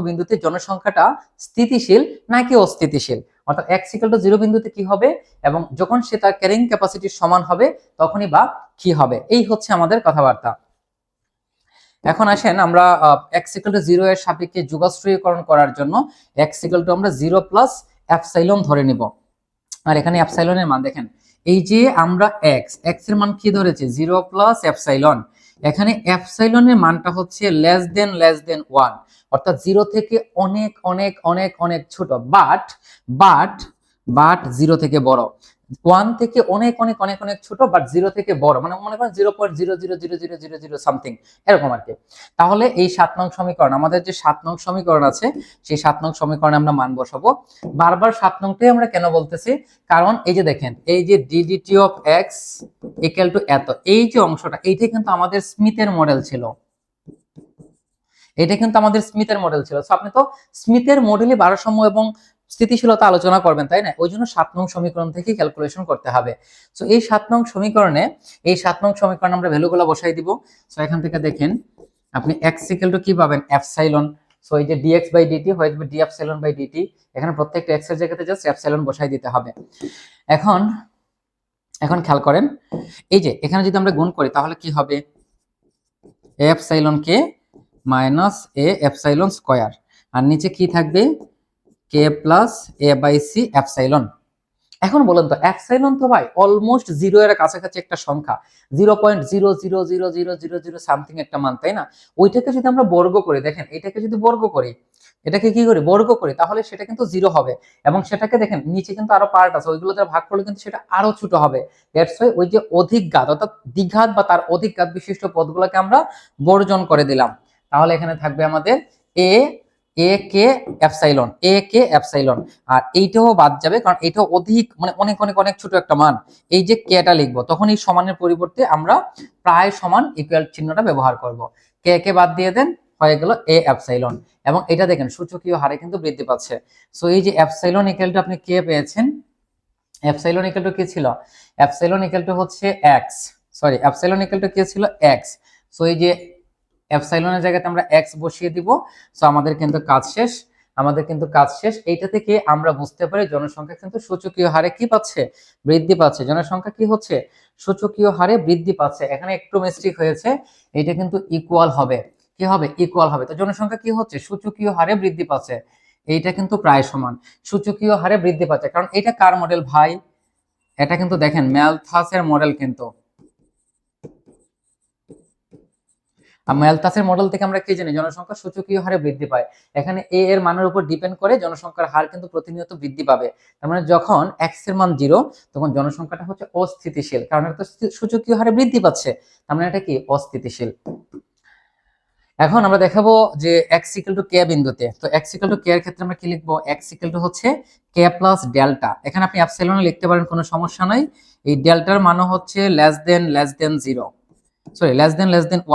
বিন্দুতে জনসংখ্যাটা স্থিতিশীল নাকি অস্থিতিশীল। অর্থাৎ x = 0 বিন্দুতে কি হবে, এবং যখন সে তার ক্যারিং ক্যাপাসিটির সমান হবে তখনই বা কি হবে। এই হচ্ছে আমাদের কথাবার্তা। এখন আসেন আমরা x = 0 এর সাপেক্ষে যুগাশ্রয়ীকরণ করার জন্য x = আমরা 0 প্লাস এপসাইলন ধরে নিব। আর এখানে এপসাইলনের মান দেখেন, এই যে আমরা x এর মান কি ধরেছি, 0 প্লাস এপসাইলন। এখানে এপসাইলনের মানটা হচ্ছে লেস দেন 1, অর্থাৎ 0 থেকে অনেক অনেক অনেক অনেক ছোট, বাট 0 থেকে বড়। 1 থেকে অনেক অনেক অনেক অনেক ছোট, বাট 0 থেকে বড়, মানে মনে করেন 0.0000000 সামথিং এরকম আর কি। তাহলে এই 7 নং সমীকরণ, আমাদের যে 7 নং সমীকরণ আছে, সেই 7 নং সমীকরণে আমরা মান বসাবো। বারবার 7 নংটাই আমরা কেন বলতেছি, কারণ এই যে দেখেন, এই যে DDT of X equal two এত, এই যে অংশটা, এইটা কিন্তু আমাদের স্মিথের মডেল ছিল। এটা কিন্তু আমাদের স্মিথের মডেল ছিল। সো আপনি তো স্মিথের মডেলে ভারসাম্য এবং স্থিতিশীলতা আলোচনা করবেন, তাই না? ওই জন্য 7 নং সমীকরণ থেকে ক্যালকুলেশন করতে হবে। সো এই 7 নং সমীকরণে আমরা ভ্যালুগুলো বসাই দিব। সো এখান থেকে দেখেন আপনি x = কি পাবেন, এপসাইলন। সো এই যে dx বাই dt হয়ে যাবে d এপসাইলন বাই dt। এখানে প্রত্যেকটা x এর জায়গাতে জাস্ট এপসাইলন বসাই দিতে হবে। এখন খেয়াল করেন, এই যে এখানে যদি আমরা গুণ করি তাহলে কি হবে, a epsilon k minus a epsilon square, আর নিচে কি থাকবে, k plus a by c epsilon. এখন বলেন তো, এপসাইলন তো ভাই অলমোস্ট 0 এর কাছাকাছি একটা সংখ্যা, 0.00000 সামথিং একটা মান, তাই না? ওইটাকে যদি আমরা বর্গ করি, দেখেন এটাকে যদি বর্গ করি, এটাকে কি করি, বর্গ করি, তাহলে সেটা কিন্তু 0 হবে। এবং সেটাকে দেখেন নিচে কিন্তু আরো পার্ট আছে, ওইগুলো দ্বারা ভাগ করলে কিন্তু সেটা আরো ছোট হবে। দ্যাটস ওয়াই ওই যে অধিকঘাত অর্থাৎ দ্বিঘাত বা তার অধিকঘাত বিশিষ্ট পদগুলোকে আমরা বর্জন করে দিলাম। তাহলে এখানে থাকবে আমাদের a কে এপসাইলন, আর এইটাও বাদ যাবে কারণ এইটাও অধিক, মানে অনেক অনেক অনেক ছোট একটা মান। এই যে কেটা লিখবো, তখন এই সমানের পরিবর্তে আমরা প্রায় সমান ইকুয়াল চিহ্নটা ব্যবহার করব। কে বাদ দিয়ে দেন, হয়ে গেল a এপসাইলন। এবং এটা দেখেন সূচকীয় হারে কিন্তু বৃদ্ধি পাচ্ছে। সো এই যে এপসাইলন ইকুয়ালটা আপনি কে পেয়েছেন, এপসাইলন ইকুয়াল টু কি ছিল, এপসাইলন ইকুয়াল টু হচ্ছে x, এপসাইলন ইকুয়াল টু কি ছিল, x। সো এই যে এপসাইলনের জায়গাতে আমরা x বসিয়ে দিব। সো আমাদের কিন্তু কাজ শেষ। এইটা থেকে আমরা বুঝতে পারি জনসংখ্যা কিন্তু সূচকীয় হারে কি পাচ্ছে, বৃদ্ধি পাচ্ছে। জনসংখ্যা কি হচ্ছে, সূচকীয় হারে বৃদ্ধি পাচ্ছে। এখানে একটু মিস্টেক হয়েছে, এটা কিন্তু ইকুয়াল হবে, কি হবে, ইকুয়াল হবে। তো জনসংখ্যা কি হচ্ছে, সূচকীয় হারে বৃদ্ধি পাচ্ছে। এইটা কিন্তু প্রায় সমান, সূচকীয় হারে বৃদ্ধি পাচ্ছে। কারণ এটা কার মডেল ভাই, এটা কিন্তু দেখেন ম্যালথাসের মডেল। কিন্তু ম্যালথাসের মডেল থেকে আমরা কি জানি, জনসংখ্যা সূচকীয় হারে বৃদ্ধি পায়। এখানে a এর মানের উপর ডিপেন্ড করে জনসংখ্যার হার কিন্তু প্রতিনিয়ত বৃদ্ধি পাবে। তার মানে যখন x এর মান 0, তখন জনসংখ্যাটা হচ্ছে অস্থিতিশীল, কারণ এটা সূচকীয় হারে বৃদ্ধি পাচ্ছে। তার মানে এটা কি, অস্থিতিশীল। এখন আমরা দেখাবো যে x = k বিন্দুতে। তো x = k এর ক্ষেত্রে আমরা কি লিখবো, x = হচ্ছে k প্লাস ডেল্টা। এখানে আপনি এপসাইলন লিখতে পারেন, কোনো সমস্যা নাই। এই ডেল্টার মান হচ্ছে less than 0। Sorry less than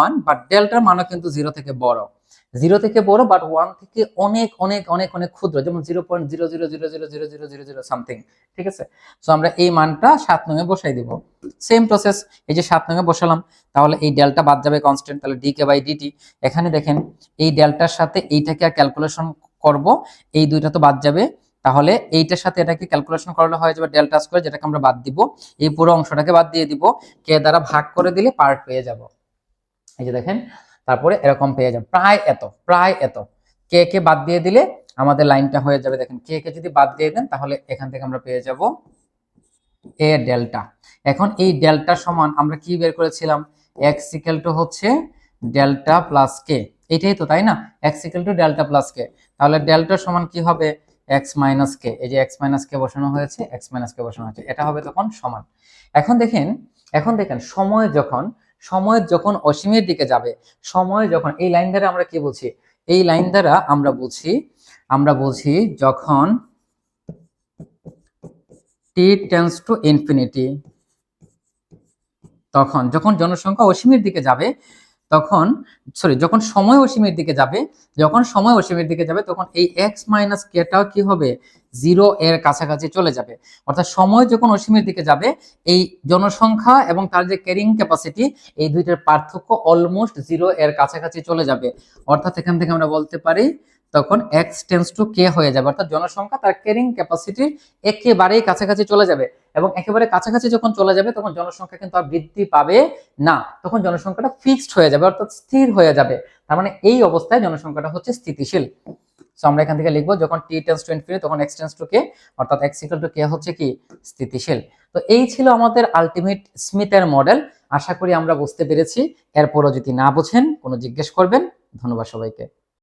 1, but ডেল্টার মানও কিন্তু 0 থেকে বড়, 0 থেকে বড় বাট 1 থেকে অনেক অনেক অনেক অনেক ক্ষুদ্র, যেমন 0.00000000 সামথিং। ঠিক আছে, সো আমরা এই মানটা 7 নং এ বসাই দিব। সেম প্রসেস, এই যে 7 নং এ বসালাম, তাহলে এই ডেল্টা বাদ যাবে কনস্ট্যান্ট, তাহলে ডিকে বাই ডিটি। এখানে দেখেন এই ডেল্টার সাথে এইটাকে আর ক্যালকুলেশন করব, এই দুইটা তো বাদ যাবে, তাহলে এইটার সাথে এটাকে ক্যালকুলেশন করলে হয়ে যাবে ডেল্টা স্কয়ার, যেটাকে আমরা বাদ দিব, এই পুরো অংশটাকে বাদ দিয়ে দিব, কে দ্বারা ভাগ করে দিলে পার্ট পেয়ে যাব। এই যে দেখেন, তারপরে এরকম পেয়ে যাবে প্রায় এত, কে কে বাদ দিয়ে দিলে আমাদের লাইনটা হয়ে যাবে। দেখেন কে কে যদি বাদ দিয়ে দেন তাহলে এখান থেকে আমরা পেয়ে যাব এ ডেল্টা। এখন এই ডেল্টা সমান আমরা কি বের করেছিলাম, এক্স ইকুয়াল টু হচ্ছে ডেল্টা প্লাস কে, এটাই তো তাই না, x equal to delta plus k. তাহলে ডেল্টা সমান কি হবে, এক্স মাইনাস কে, এই যে এক্স মাইনাস কে বসানো হয়েছে, এক্স মাইনাস কে বসানো হয়েছে, এটা হবে তখন সমান। এখন দেখেন সময় যখন অসীমের দিকে যাবে, সময় যখন, এই লাইন দ্বারা আমরা কি বলছি, এই লাইন দ্বারা আমরা বলছি যখন t টেন্ডস টু ইনফিনিটি, তখন যখন জনসংখ্যা অসীমের দিকে যাবে, তখন যখন সময় অসীমের দিকে যাবে, তখন এই x মাইনাস কেটাও কি হবে, 0 এর কাছাকাছি চলে যাবে। অর্থাৎ সময় যখন অসীমের দিকে যাবে, এই জনসংখ্যা এবং তার যে ক্যারিং ক্যাপাসিটি, এই দুইটার পার্থক্য অলমোস্ট 0 এর কাছাকাছি চলে যাবে। অর্থাৎ এখান থেকে আমরা বলতে পারি তখন x টেন্ডস টু k হয়ে যাবে, অর্থাৎ জনসংখ্যা তার ক্যারিং ক্যাপাসিটির একেবারেই কাছাকাছি চলে যাবে। এবং একেবারে কাছাকাছি যখন চলে যাবে, তখন জনসংখ্যা কিন্তু আর বৃদ্ধি পাবে না, তখন জনসংখ্যাটা ফিক্সড হয়ে যাবে, অর্থাৎ স্থির হয়ে যাবে। তার মানে এই অবস্থায় জনসংখ্যাটা হচ্ছে স্থিতিশীল। সো আমরা এখান থেকে লিখবো যখন t টেন্ডস টু ইনফিনিটি, তখন x টেন্ডস টু k, অর্থাৎ x ইকুয়াল টু k হচ্ছে কি, স্থিতিশীল। তো এই ছিল আমাদের আলটিমেট স্মিথের মডেল। আশা করি আমরা বুঝতে পেরেছি। এরপরও যদি না বুঝেন কোনো জিজ্ঞেস করবেন। ধন্যবাদ সবাইকে।